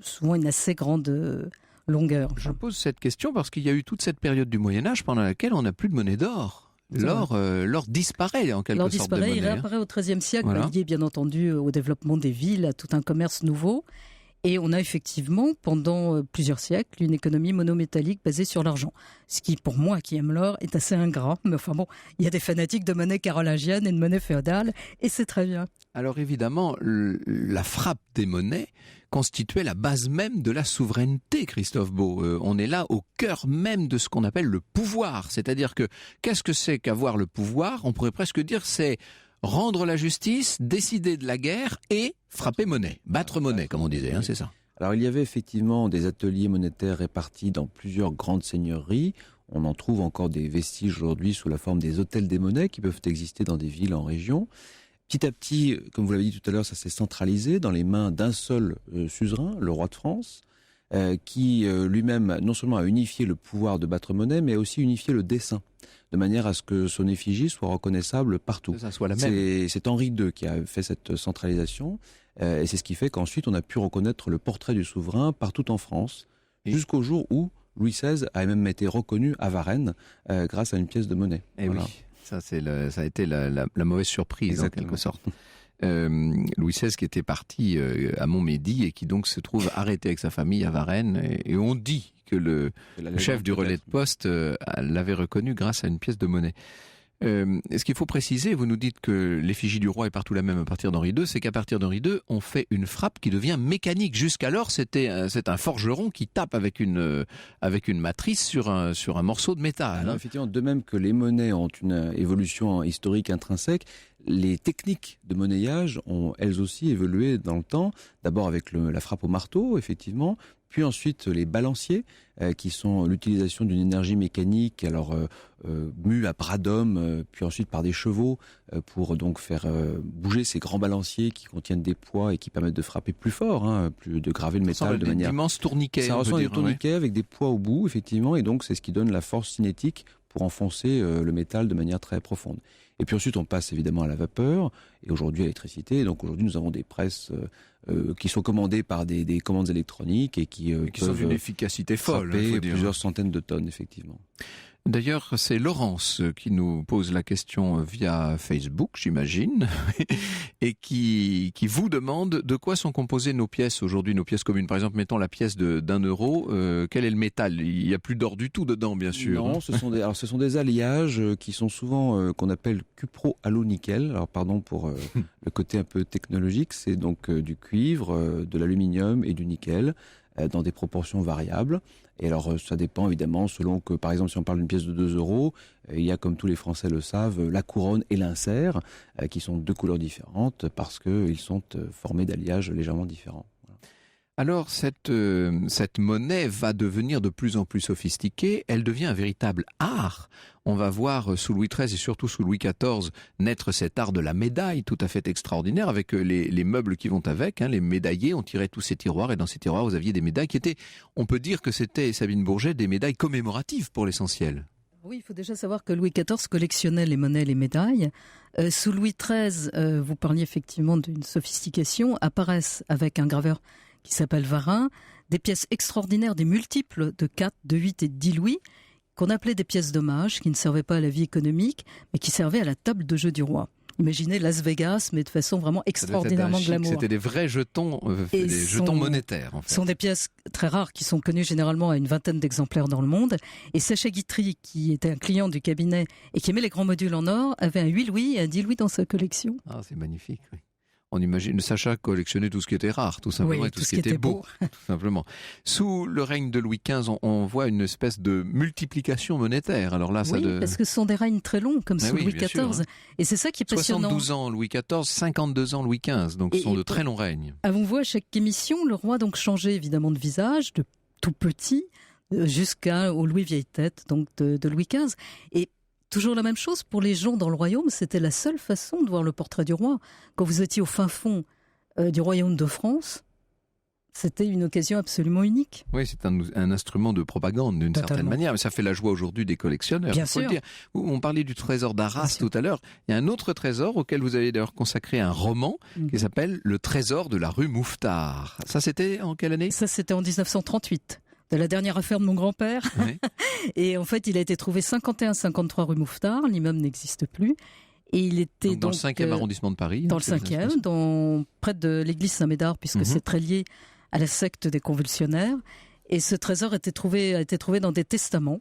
S7: souvent une assez grande longueur.
S2: Je pose cette question parce qu'il y a eu toute cette période du Moyen-Âge pendant laquelle on n'a plus de monnaie d'or. L'or disparaît en quelque sorte de monnaie.
S7: Il réapparaît au XIIIe siècle,
S2: Voilà.
S7: lié bien entendu au développement des villes, à tout un commerce nouveau. Et on a effectivement, pendant plusieurs siècles, une économie monométallique basée sur l'argent. Ce qui, pour moi, qui aime l'or, est assez ingrat. Mais enfin bon, il y a des fanatiques de monnaie carolingienne et de monnaie féodale, et c'est très bien.
S2: Alors évidemment, la frappe des monnaies constituait la base même de la souveraineté, Christophe Beau. On est là au cœur même de ce qu'on appelle le pouvoir. C'est-à-dire que, qu'est-ce que c'est qu'avoir le pouvoir? On pourrait presque dire c'est rendre la justice, décider de la guerre et frapper monnaie, battre monnaie, comme on disait, c'est ça.
S5: Alors il y avait effectivement des ateliers monétaires répartis dans plusieurs grandes seigneuries. On en trouve encore des vestiges aujourd'hui sous la forme des hôtels des monnaies qui peuvent exister dans des villes en région. Petit à petit, comme vous l'avez dit tout à l'heure, ça s'est centralisé dans les mains d'un seul suzerain, le roi de France, qui lui-même non seulement a unifié le pouvoir de battre monnaie, mais a aussi unifié le dessin, de manière à ce que son effigie soit reconnaissable partout.
S2: Que ça soit la même.
S5: C'est Henri II qui a fait cette centralisation, et c'est ce qui fait qu'ensuite on a pu reconnaître le portrait du souverain partout en France, jusqu'au jour où Louis XVI a même été reconnu à Varennes grâce à une pièce de monnaie.
S2: Et
S5: voilà.
S2: oui, ça a été la mauvaise surprise.
S5: Exactement.
S2: En quelque sorte. Louis XVI qui était parti à Montmédy et qui donc se trouve arrêté avec sa famille à Varennes, et on dit que le chef du relais de poste l'avait reconnu grâce à une pièce de monnaie. Ce qu'il faut préciser, vous nous dites que l'effigie du roi est partout la même à partir d'Henri II, c'est qu'à partir d'Henri II, on fait une frappe qui devient mécanique. Jusqu'alors, c'est un forgeron qui tape avec une matrice sur un morceau de métal.
S5: Alors, effectivement, de même que les monnaies ont une évolution historique intrinsèque, Les techniques de monnayage ont elles aussi évolué dans le temps. D'abord avec la frappe au marteau, effectivement, puis ensuite les balanciers, qui sont l'utilisation d'une énergie mécanique, alors mue à bras d'homme, puis ensuite par des chevaux, pour donc faire bouger ces grands balanciers qui contiennent des poids et qui permettent de frapper plus fort, de graver le métal de manière...
S2: Immense tourniquet.
S5: Ça ressemble à des tourniquets avec des poids au bout, effectivement, et donc c'est ce qui donne la force cinétique pour enfoncer le métal de manière très profonde. Et puis ensuite, on passe évidemment à la vapeur, et aujourd'hui à l'électricité. Donc aujourd'hui, nous avons des presses qui sont commandées par des commandes électroniques et qui
S2: sont d'une efficacité folle,
S5: plusieurs centaines de tonnes, effectivement.
S2: D'ailleurs, c'est Laurence qui nous pose la question via Facebook, j'imagine, et qui vous demande de quoi sont composées nos pièces aujourd'hui, nos pièces communes. Par exemple, mettons la pièce d'1 euro, quel est le métal? Il n'y a plus d'or du tout dedans, bien sûr.
S5: Non, ce sont des alliages qui sont souvent qu'on appelle cupro-allo-nickel. Alors pardon pour le côté un peu technologique, c'est donc du cuivre, de l'aluminium et du nickel dans des proportions variables. Et alors, ça dépend évidemment selon que, par exemple, si on parle d'une pièce de 2 euros, il y a, comme tous les Français le savent, la couronne et l'insert, qui sont 2 couleurs différentes parce qu'ils sont formés d'alliages légèrement différents.
S2: Alors, cette monnaie va devenir de plus en plus sophistiquée, elle devient un véritable art. On va voir sous Louis XIII et surtout sous Louis XIV naître cet art de la médaille tout à fait extraordinaire avec les meubles qui vont avec. Les médaillés, on tirait tous ces tiroirs et dans ces tiroirs vous aviez des médailles qui étaient, on peut dire que c'était, Sabine Bourget, des médailles commémoratives pour l'essentiel.
S7: Oui, il faut déjà savoir que Louis XIV collectionnait les monnaies, les médailles. Sous Louis XIII, vous parliez effectivement d'une sophistication, apparaissent avec un graveur qui s'appelle Varin, des pièces extraordinaires, des multiples de 4, de 8 et de 10 louis, qu'on appelait des pièces d'hommage, qui ne servaient pas à la vie économique, mais qui servaient à la table de jeu du roi. Imaginez Las Vegas, mais de façon vraiment extraordinairement glamour.
S2: C'était des vrais jetons, jetons monétaires. En fait.
S7: Ce sont des pièces très rares qui sont connues généralement à une vingtaine d'exemplaires dans le monde. Et Sacha Guitry, qui était un client du cabinet et qui aimait les grands modules en or, avait un 8 louis et un 10 louis dans sa collection.
S2: Ah, c'est magnifique, oui. On imagine Sacha collectionnait tout ce qui était rare, tout simplement,
S7: oui,
S2: et tout ce qui était beau, tout simplement. Sous le règne de Louis XV, on voit une espèce de multiplication monétaire. Alors là,
S7: parce que ce sont des règnes très longs, comme sous Louis XIV. Sûr, hein. Et c'est ça qui est passionnant.
S2: 72 ans Louis XIV, 52 ans Louis XV, donc ce sont de très longs règnes.
S7: On voit à chaque émission, le roi donc changeait évidemment de visage, de tout petit, jusqu'au Louis vieille tête, donc de Louis XV. Et toujours la même chose pour les gens dans le royaume, c'était la seule façon de voir le portrait du roi. Quand vous étiez au fin fond du royaume de France, c'était une occasion absolument unique.
S2: Oui, c'est un instrument de propagande d'une certaine manière, mais ça fait la joie aujourd'hui des collectionneurs.
S7: Bien
S2: sûr.
S7: Faut
S2: le dire. On parlait du trésor d'Arras tout à l'heure. Il y a un autre trésor auquel vous avez d'ailleurs consacré un roman qui s'appelle Le trésor de la rue Mouffetard. Ça, c'était en quelle année ?
S7: Ça, c'était en 1938. De la dernière affaire de mon grand-père. Oui. Et en fait, il a été trouvé 51-53 rue Mouffetard. L'immeuble n'existe plus. Et il était
S2: dans le 5e arrondissement de Paris.
S7: Dans le 5e, près de l'église Saint-Médard, puisque c'est très lié à la secte des convulsionnaires. Et ce trésor a été trouvé dans des testaments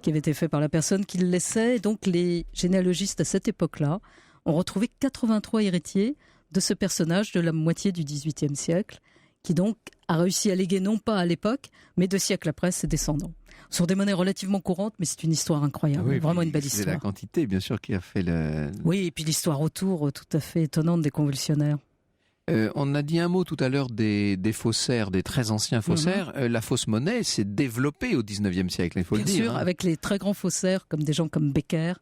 S7: qui avaient été faits par la personne qui le laissait. Et donc, les généalogistes à cette époque-là ont retrouvé 83 héritiers de ce personnage de la moitié du XVIIIe siècle, qui donc a réussi à léguer non pas à l'époque, mais 2 siècles après ses descendants. Ce sont des monnaies relativement courantes, mais c'est une histoire incroyable, vraiment une belle histoire.
S2: C'est la quantité, bien sûr, qui a fait le...
S7: Oui, et puis l'histoire autour, tout à fait étonnante des convulsionnaires.
S2: On a dit un mot tout à l'heure des faussaires, des très anciens faussaires. La fausse monnaie s'est développée au 19e siècle, il faut le dire.
S7: Bien sûr, avec les très grands faussaires, comme des gens comme Becker,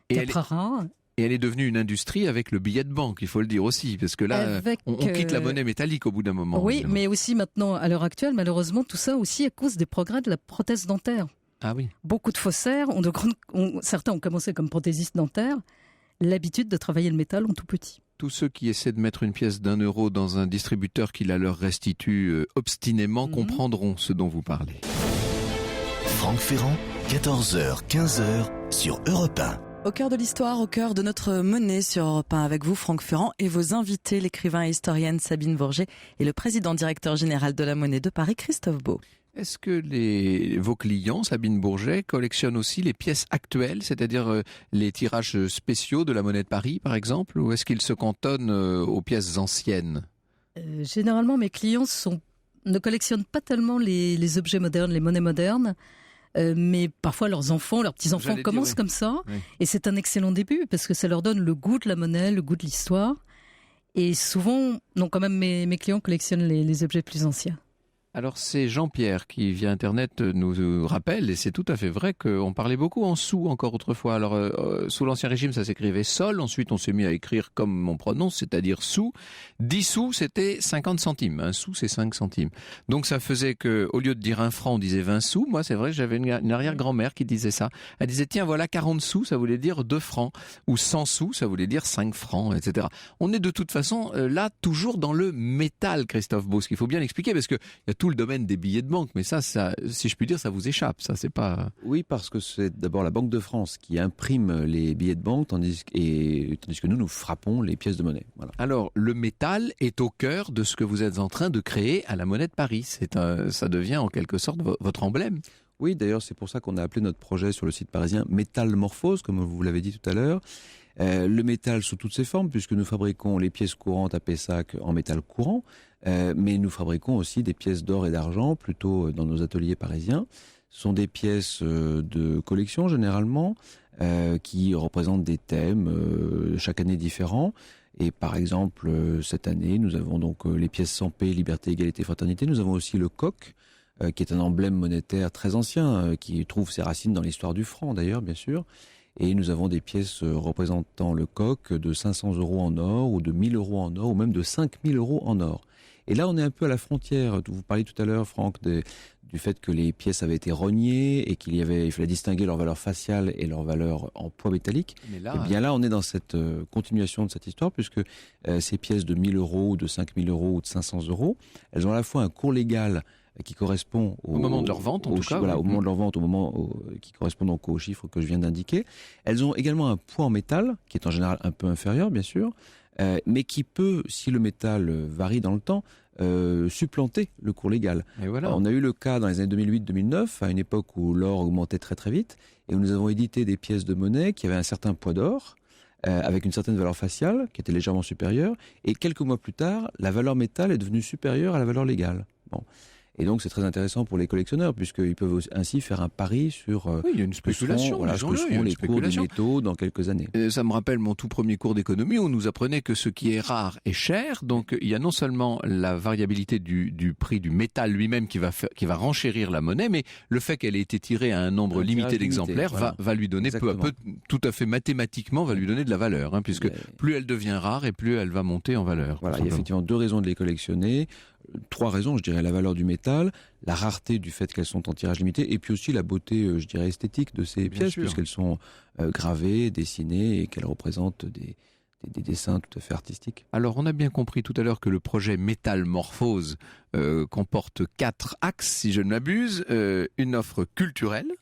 S7: Caprara...
S2: Et elle est devenue une industrie avec le billet de banque, il faut le dire aussi, parce que là, on quitte la monnaie métallique au bout d'un moment.
S7: Oui,
S2: évidemment.
S7: Mais aussi maintenant, à l'heure actuelle, malheureusement, tout ça aussi à cause des progrès de la prothèse dentaire.
S2: Ah oui.
S7: Beaucoup de faussaires, certains ont commencé comme prothésistes dentaires, l'habitude de travailler le métal en tout petit.
S2: Tous ceux qui essaient de mettre une pièce d'1 euro dans un distributeur qui la leur restitue obstinément comprendront ce dont vous parlez.
S3: Franck Ferrand, 14h, 15h sur Europe 1.
S1: Au cœur de l'histoire, au cœur de notre monnaie sur Europe 1 avec vous, Franck Ferrand, et vos invités, l'écrivain et historienne Sabine Bourget et le président directeur général de la Monnaie de Paris, Christophe Beau.
S2: Est-ce que vos clients, Sabine Bourget, collectionnent aussi les pièces actuelles, c'est-à-dire les tirages spéciaux de la Monnaie de Paris, par exemple, ou est-ce qu'ils se cantonnent aux pièces anciennes ?
S7: Généralement, mes clients ne collectionnent pas tellement les objets modernes, les monnaies modernes. mais parfois leurs enfants, leurs petits-enfants commencent comme ça, et c'est un excellent début parce que ça leur donne le goût de la monnaie, le goût de l'histoire. Et souvent, quand même, mes clients collectionnent les objets plus anciens.
S2: Alors c'est Jean-Pierre qui via Internet nous rappelle, et c'est tout à fait vrai qu'on parlait beaucoup en sous encore autrefois. Alors sous l'Ancien Régime ça s'écrivait sol, ensuite on s'est mis à écrire comme on prononce, c'est-à-dire sous. 10 sous c'était 50 centimes, un sou c'est 5 centimes. Donc ça faisait qu'au lieu de dire un franc on disait 20 sous. Moi c'est vrai que j'avais une arrière-grand-mère qui disait ça. Elle disait tiens voilà 40 sous ça voulait dire 2 francs, ou 100 sous ça voulait dire 5 francs, etc. On est de toute façon là toujours dans le métal, Christophe Beau, ce qu'il faut bien expliquer parce que il y a tout le domaine des billets de banque, mais ça, si je puis dire, ça vous échappe. Ça, c'est pas.
S5: Oui, parce que c'est d'abord la Banque de France qui imprime les billets de banque, tandis que nous frappons les pièces de monnaie. Voilà.
S2: Alors, le métal est au cœur de ce que vous êtes en train de créer à la Monnaie de Paris. Ça devient en quelque sorte votre emblème.
S5: Oui, d'ailleurs, c'est pour ça qu'on a appelé notre projet sur le site parisien Métalmorphose, comme vous l'avez dit tout à l'heure. Le métal sous toutes ses formes, puisque nous fabriquons les pièces courantes à Pessac en métal courant, mais nous fabriquons aussi des pièces d'or et d'argent, plutôt dans nos ateliers parisiens. Ce sont des pièces de collection, généralement, qui représentent des thèmes chaque année différents. Et par exemple, cette année, nous avons donc les pièces sans paix, liberté, égalité, fraternité. Nous avons aussi le coq, qui est un emblème monétaire très ancien, qui trouve ses racines dans l'histoire du franc, d'ailleurs, bien sûr. Et nous avons des pièces représentant le coq de 500 € en or, ou de 1000 € en or, ou même de 5000 € en or. Et là, on est un peu à la frontière. Vous parliez tout à l'heure, Franck, du fait que les pièces avaient été rognées et il fallait distinguer leur valeur faciale et leur valeur en poids métallique. Mais là, et bien là, on est dans cette continuation de cette histoire, puisque ces pièces de 1000 € ou de 5000 € ou de 500 €, elles ont à la fois un cours légal qui correspond
S2: au moment de leur vente, en tout cas.
S5: Voilà, au moment de leur vente, qui correspond donc aux chiffres que je viens d'indiquer. Elles ont également un poids en métal, qui est en général un peu inférieur, bien sûr, mais qui peut, si le métal varie dans le temps, supplanter le cours légal.
S2: Et voilà.
S5: On a eu le cas dans les années 2008-2009, à une époque où l'or augmentait très très vite, et où nous avons édité des pièces de monnaie qui avaient un certain poids d'or, avec une certaine valeur faciale, qui était légèrement supérieure, et quelques mois plus tard, la valeur métal est devenue supérieure à la valeur légale. Bon. Et donc c'est très intéressant pour les collectionneurs, puisqu'ils peuvent ainsi faire un pari sur
S2: il y a une spéculation,
S5: ce que seront les cours des métaux dans quelques années.
S2: Ça me rappelle mon tout premier cours d'économie où on nous apprenait que ce qui est rare est cher. Donc il y a non seulement la variabilité du prix du métal lui-même qui va renchérir la monnaie, mais le fait qu'elle ait été tirée à un nombre limité d'exemplaires va lui donner peu à peu, tout à fait mathématiquement, va lui donner de la valeur, hein, puisque plus elle devient rare et plus elle va monter en valeur.
S5: Voilà, il y a effectivement 2 raisons de les collectionner. 3 raisons, je dirais: la valeur du métal, la rareté du fait qu'elles sont en tirage limité, et puis aussi la beauté, je dirais, esthétique de ces pièces, puisqu'elles sont gravées, dessinées, et qu'elles représentent des dessins tout à fait artistiques.
S2: Alors, on a bien compris tout à l'heure que le projet Métalmorphose comporte 4 axes, si je ne m'abuse. Une offre culturelle,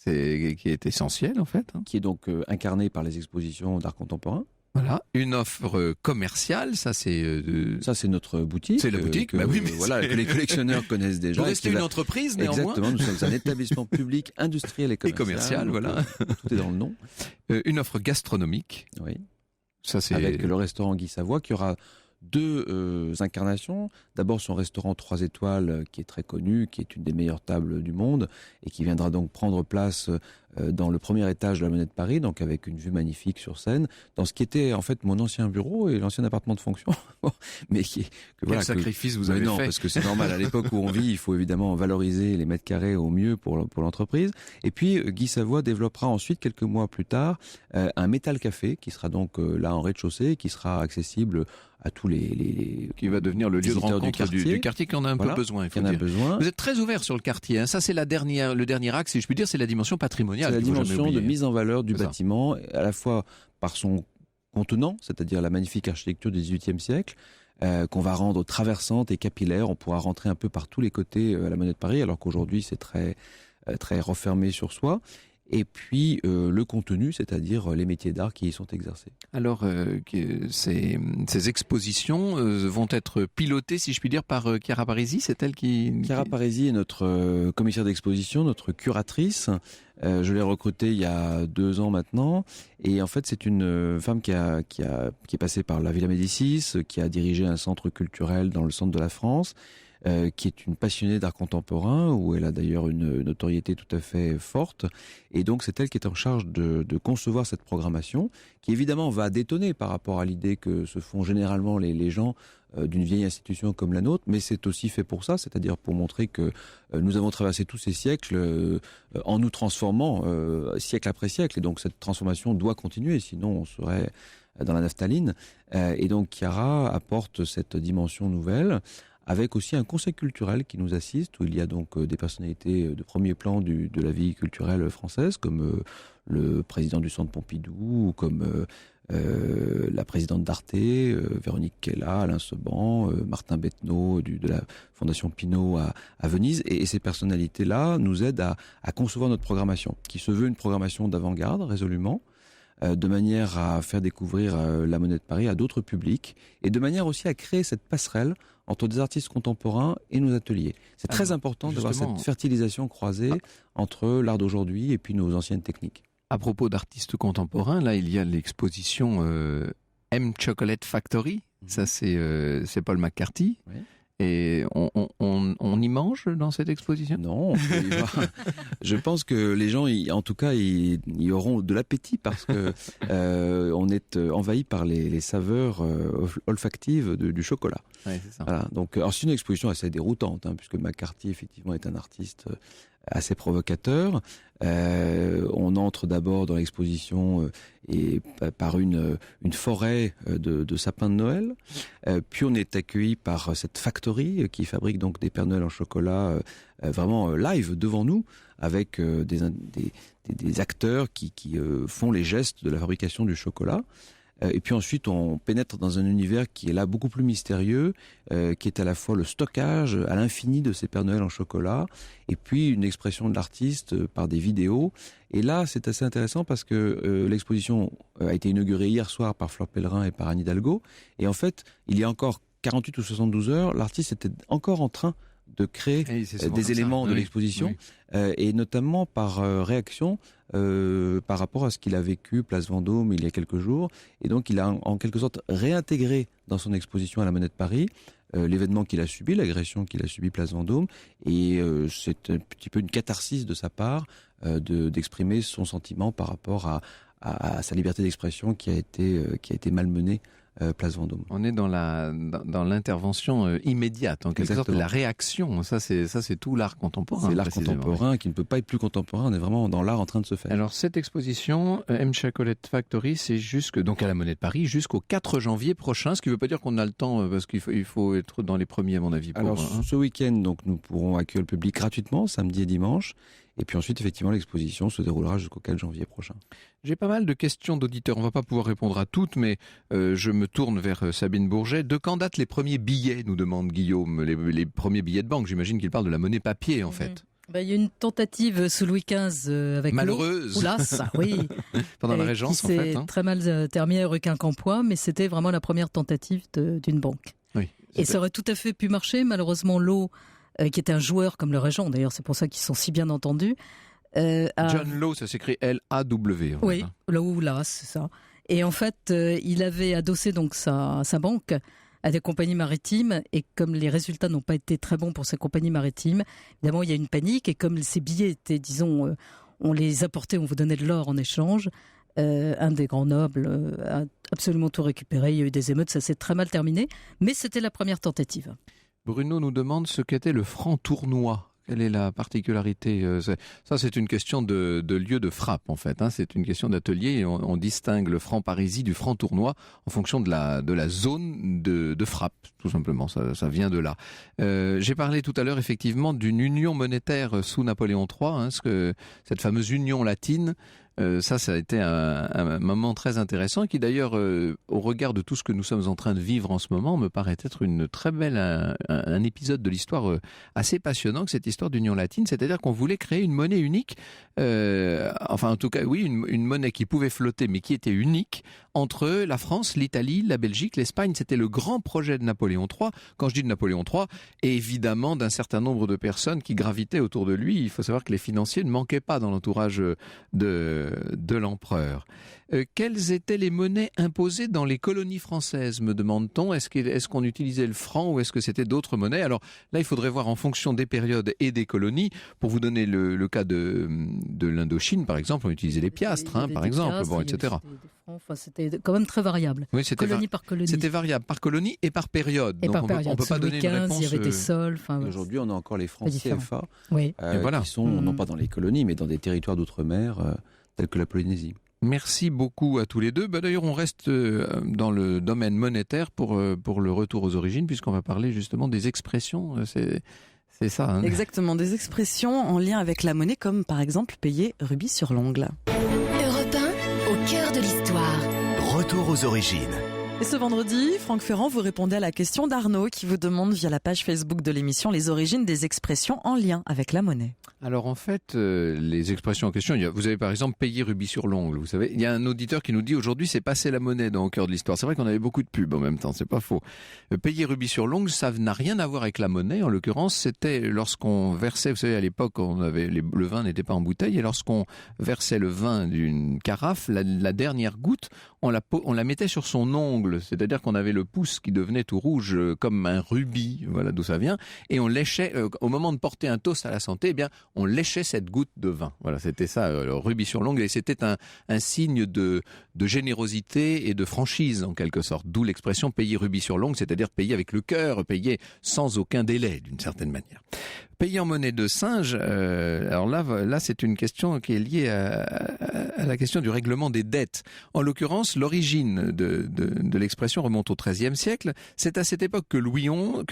S2: qui est essentielle en fait.
S5: Qui est donc incarnée par les expositions d'art contemporain.
S2: Voilà, une offre commerciale, ça c'est
S5: notre boutique.
S2: C'est la boutique, que
S5: les collectionneurs connaissent déjà.
S2: Vous restez une entreprise néanmoins.
S5: Exactement, nous sommes un établissement public, industriel et commercial.
S2: Voilà.
S5: Tout est dans le nom.
S2: Une offre gastronomique.
S5: Oui.
S2: Ça c'est
S5: avec le restaurant Guy Savoie qui aura 2 incarnations. D'abord son restaurant 3 étoiles qui est très connu, qui est une des meilleures tables du monde et qui viendra donc prendre place dans le premier étage de la Monnaie de Paris, donc avec une vue magnifique sur Seine, dans ce qui était en fait mon ancien bureau et l'ancien appartement de fonction. Mais
S2: quel sacrifice vous avez fait.
S5: Non, parce que c'est normal, à l'époque où on vit, il faut évidemment valoriser les mètres carrés au mieux pour l'entreprise. Et puis Guy Savoie développera ensuite, quelques mois plus tard, un Métal Café qui sera donc là en rez-de-chaussée et qui sera accessible à tous les
S2: qui va devenir le lieu de rencontre du quartier qui en a un peu besoin, il faut dire. Vous êtes très ouvert sur le quartier, hein. Ça c'est le dernier axe, si je puis dire, c'est la dimension patrimoniale.
S5: C'est la dimension de mise en valeur du bâtiment, à la fois par son contenant, c'est-à-dire la magnifique architecture du XVIIIe siècle, qu'on va rendre traversante et capillaire. On pourra rentrer un peu par tous les côtés à la Monnaie de Paris, alors qu'aujourd'hui c'est très refermé sur soi. Et puis le contenu, c'est-à-dire les métiers d'art qui y sont exercés.
S2: Alors, ces expositions vont être pilotées, si je puis dire, par Chiara Parisi, c'est elle qui...
S5: Chiara Parisi est notre commissaire d'exposition, notre curatrice. Je l'ai recrutée il y a 2 ans maintenant. Et en fait, c'est une femme qui est passée par la Villa Médicis, qui a dirigé un centre culturel dans le centre de la France, qui est une passionnée d'art contemporain, où elle a d'ailleurs une notoriété tout à fait forte. Et donc c'est elle qui est en charge de concevoir cette programmation, qui évidemment va détonner par rapport à l'idée que se font généralement les gens d'une vieille institution comme la nôtre, mais c'est aussi fait pour ça, c'est-à-dire pour montrer que nous avons traversé tous ces siècles en nous transformant siècle après siècle, et donc cette transformation doit continuer, sinon on serait dans la naphtaline. Et donc Chiara apporte cette dimension nouvelle, avec aussi un conseil culturel qui nous assiste, où il y a donc des personnalités de premier plan de la vie culturelle française, comme le président du Centre Pompidou, ou comme la présidente d'Arte, Véronique Kella, Alain Seban, Martin Bettenot de la Fondation Pinault à Venise. Et ces personnalités-là nous aident à concevoir notre programmation, qui se veut une programmation d'avant-garde, résolument, de manière à faire découvrir la Monnaie de Paris à d'autres publics, et de manière aussi à créer cette passerelle entre des artistes contemporains et nos ateliers. C'est très important d'avoir cette fertilisation croisée entre l'art d'aujourd'hui et puis nos anciennes techniques.
S2: À propos d'artistes contemporains, là, il y a l'exposition M Chocolate Factory. Ça, c'est Paul McCarthy. Oui. Et on y mange dans cette exposition ?
S5: Non, je pense que les gens, en tout cas, ils auront de l'appétit parce que on est envahi par les saveurs olfactives du chocolat.
S2: Ouais, c'est ça.
S5: Voilà. Donc, alors c'est une exposition assez déroutante, puisque McCarthy effectivement est un artiste assez provocateur. On entre d'abord dans l'exposition et par une forêt de sapins de Noël. Puis on est accueilli par cette factory qui fabrique donc des Pères Noël en chocolat vraiment live devant nous, avec des acteurs qui font les gestes de la fabrication du chocolat. Et puis ensuite, on pénètre dans un univers qui est là beaucoup plus mystérieux, qui est à la fois le stockage à l'infini de ces Pères Noël en chocolat, et puis une expression de l'artiste par des vidéos. Et là, c'est assez intéressant parce que l'exposition a été inaugurée hier soir par Fleur Pellerin et par Anne Hidalgo. Et en fait, il y a encore 48 ou 72 heures, l'artiste était encore en train de créer des éléments de l'exposition, et notamment par réaction par rapport à ce qu'il a vécu Place Vendôme il y a quelques jours. Et donc il a en quelque sorte réintégré dans son exposition à la Monnaie de Paris l'événement qu'il a subi, l'agression qu'il a subi Place Vendôme, et c'est un petit peu une catharsis de sa part d'exprimer son sentiment par rapport à sa liberté d'expression qui a été malmenée Place Vendôme.
S2: On est dans l'intervention immédiate, en quelque sorte, la réaction. Ça, c'est tout l'art contemporain.
S5: C'est l'art contemporain qui ne peut pas être plus contemporain. On est vraiment dans l'art en train de se faire.
S2: Alors, cette exposition, M Chocolate Factory, c'est donc à la Monnaie de Paris, jusqu'au 4 janvier prochain, ce qui ne veut pas dire qu'on a le temps, parce qu'il faut être dans les premiers, à mon avis.
S5: Alors, ce week-end, donc, nous pourrons accueillir le public gratuitement, samedi et dimanche. Et puis ensuite, effectivement, l'exposition se déroulera jusqu'au 4 janvier prochain.
S2: J'ai pas mal de questions d'auditeurs. On ne va pas pouvoir répondre à toutes, mais je me tourne vers Sabine Bourget. De quand datent les premiers billets, nous demande Guillaume, les premiers billets de banque? J'imagine qu'il parle de la monnaie papier, en fait.
S7: Il y a une tentative sous Louis XV avec
S2: malheureuse.
S7: Oulas, oui.
S2: Pendant la Régence, en fait.
S7: C'est très mal terminé rue Quincampoix, mais c'était vraiment la première tentative d'une banque.
S2: Oui.
S7: Et ça aurait tout à fait pu marcher. Malheureusement, Lowe, qui était un joueur comme le Régent, d'ailleurs c'est pour ça qu'ils sont si bien entendus.
S2: John Lowe, ça s'écrit L-A-W.
S7: Oui, Lowe, là, c'est ça. Et en fait, il avait adossé donc sa banque à des compagnies maritimes, et comme les résultats n'ont pas été très bons pour ces compagnies maritimes, évidemment il y a une panique, et comme ces billets étaient, disons, on les apportait, on vous donnait de l'or en échange, un des grands nobles a absolument tout récupéré, il y a eu des émeutes, ça s'est très mal terminé, mais c'était la première tentative.
S2: Bruno nous demande ce qu'était le franc tournois. Quelle est la particularité? Ça, c'est une question de lieu de frappe, en fait. C'est une question d'atelier. Et on distingue le franc parisis du franc tournois en fonction de la zone de frappe, tout simplement. Ça vient de là. J'ai parlé tout à l'heure, effectivement, d'une union monétaire sous Napoléon III, cette fameuse union latine. Ça a été un moment très intéressant qui d'ailleurs, au regard de tout ce que nous sommes en train de vivre en ce moment, me paraît être une très belle, un épisode de l'histoire assez passionnant, que cette histoire d'union latine, c'est-à-dire qu'on voulait créer une monnaie unique, enfin en tout cas oui, une monnaie qui pouvait flotter mais qui était unique entre la France, l'Italie, la Belgique, l'Espagne. C'était le grand projet de Napoléon III. Quand je dis de Napoléon III, et évidemment d'un certain nombre de personnes qui gravitaient autour de lui. Il faut savoir que les financiers ne manquaient pas dans l'entourage de l'empereur. quelles étaient les monnaies imposées dans les colonies françaises, me demande-t-on. Est-ce qu'on utilisait le franc ou est-ce que c'était d'autres monnaies? Alors là, il faudrait voir en fonction des périodes et des colonies. Pour vous donner le cas de l'Indochine, par exemple, on utilisait les piastres, par exemple, etc.
S7: Enfin, c'était quand même très variable.
S2: Oui,
S7: colonie par colonie.
S2: C'était variable par colonie et par période.
S7: Et
S2: donc
S7: par
S2: on
S7: période.
S2: ne peut pas donner
S7: Louis XV,
S2: une réponse.
S7: Il y avait des sols.
S5: Aujourd'hui, on a encore les francs CFA,
S7: oui.
S5: qui sont non pas dans les colonies, mais dans des territoires d'outre-mer, tels que la Polynésie.
S2: Merci beaucoup à tous les deux. D'ailleurs, on reste dans le domaine monétaire pour le retour aux origines, puisqu'on va parler justement des expressions. C'est ça. Hein.
S1: Exactement, des expressions en lien avec la monnaie, comme par exemple payer rubis sur l'ongle.
S4: Europe 1, au cœur de l'histoire.
S3: Retour aux origines.
S1: Et ce vendredi, Franck Ferrand, vous répondez à la question d'Arnaud qui vous demande via la page Facebook de l'émission les origines des expressions en lien avec la monnaie.
S2: Alors en fait, les expressions en question, vous avez par exemple payé rubis sur l'ongle. Vous savez, il y a un auditeur qui nous dit aujourd'hui c'est passer la monnaie dans Au cœur de l'histoire. C'est vrai qu'on avait beaucoup de pubs en même temps, c'est pas faux. Payer rubis sur l'ongle, ça n'a rien à voir avec la monnaie. En l'occurrence, c'était lorsqu'on versait, vous savez à l'époque, le vin n'était pas en bouteille et lorsqu'on versait le vin d'une carafe, la dernière goutte, on la mettait sur son ongle, c'est-à-dire qu'on avait le pouce qui devenait tout rouge comme un rubis, voilà d'où ça vient, et on léchait, au moment de porter un toast à la santé, eh bien, on léchait cette goutte de vin. Voilà, c'était ça, le rubis sur l'ongle, et c'était un signe de générosité et de franchise, en quelque sorte, d'où l'expression payer rubis sur l'ongle, c'est-à-dire payer avec le cœur, payer sans aucun délai, d'une certaine manière. Payer en monnaie de singe, alors là c'est une question qui est liée à la question du règlement des dettes. En l'occurrence, l'origine de l'expression remonte au XIIIe siècle. C'est à cette époque que Louis IX,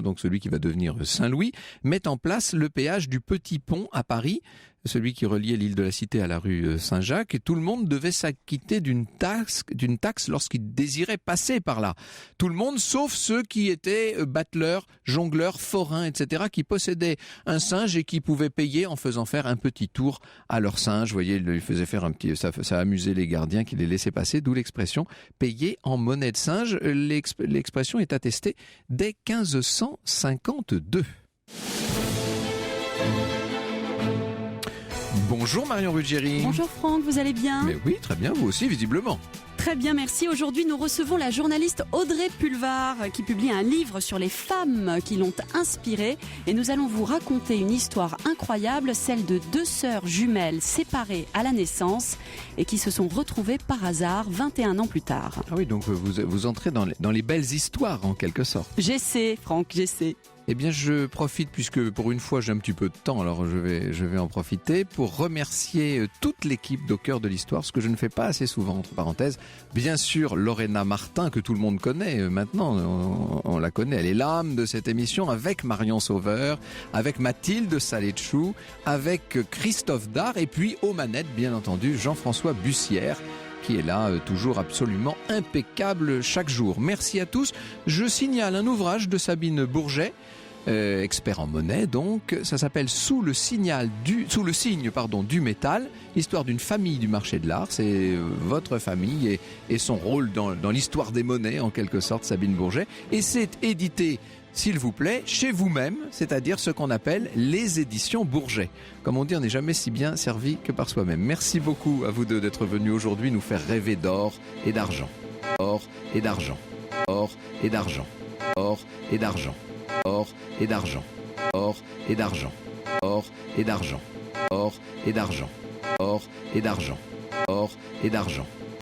S2: donc celui qui va devenir Saint-Louis, met en place le péage du Petit Pont à Paris, celui qui reliait l'île de la Cité à la rue Saint-Jacques, et tout le monde devait s'acquitter d'une taxe lorsqu'il désirait passer par là. Tout le monde, sauf ceux qui étaient battleurs, jongleurs, forains, etc., qui possédaient un singe et qui pouvaient payer en faisant faire un petit tour à leur singe. Vous voyez, ils faisaient faire ça amusait les gardiens qui les laissaient passer, d'où l'expression payer en monnaie de singe. L'expression est attestée dès 1552. Bonjour Marion Ruggieri.
S8: Bonjour Franck, vous allez bien?
S2: Mais oui, très bien, vous aussi visiblement.
S8: Très bien, merci. Aujourd'hui, nous recevons la journaliste Audrey Pulvar qui publie un livre sur les femmes qui l'ont inspirée. Et nous allons vous raconter une histoire incroyable, celle de deux sœurs jumelles séparées à la naissance et qui se sont retrouvées par hasard 21 ans plus tard.
S2: Ah oui, donc vous entrez dans les belles histoires en quelque sorte.
S8: J'essaie, Franck, j'essaie.
S2: Eh bien, je profite, puisque pour une fois j'ai un petit peu de temps, alors je vais en profiter pour remercier toute l'équipe d'Au cœur de l'histoire, ce que je ne fais pas assez souvent, entre parenthèses. Bien sûr, Lorena Martin, que tout le monde connaît maintenant, on la connaît, elle est l'âme de cette émission, avec Marion Sauveur, avec Mathilde Saletchou, avec Christophe Dard, et puis aux manettes, bien entendu, Jean-François Bussière, qui est là, toujours absolument impeccable chaque jour. Merci à tous. Je signale un ouvrage de Sabine Bourget, expert en monnaie, donc ça s'appelle Sous le signe du métal, l'histoire d'une famille du marché de l'art. C'est votre famille et son rôle dans l'histoire des monnaies en quelque sorte, Sabine Bourget, et c'est édité, s'il vous plaît, chez vous-même, c'est-à-dire ce qu'on appelle les éditions Bourget. Comme on dit, on n'est jamais si bien servi que par soi-même. Merci beaucoup à vous deux d'être venus aujourd'hui nous faire rêver d'or et d'argent. Or et d'argent. Or et d'argent. Or et d'argent. Or et d'argent. Or et d'argent. Or et d'argent. Or et d'argent. Or et d'argent. Or et d'argent.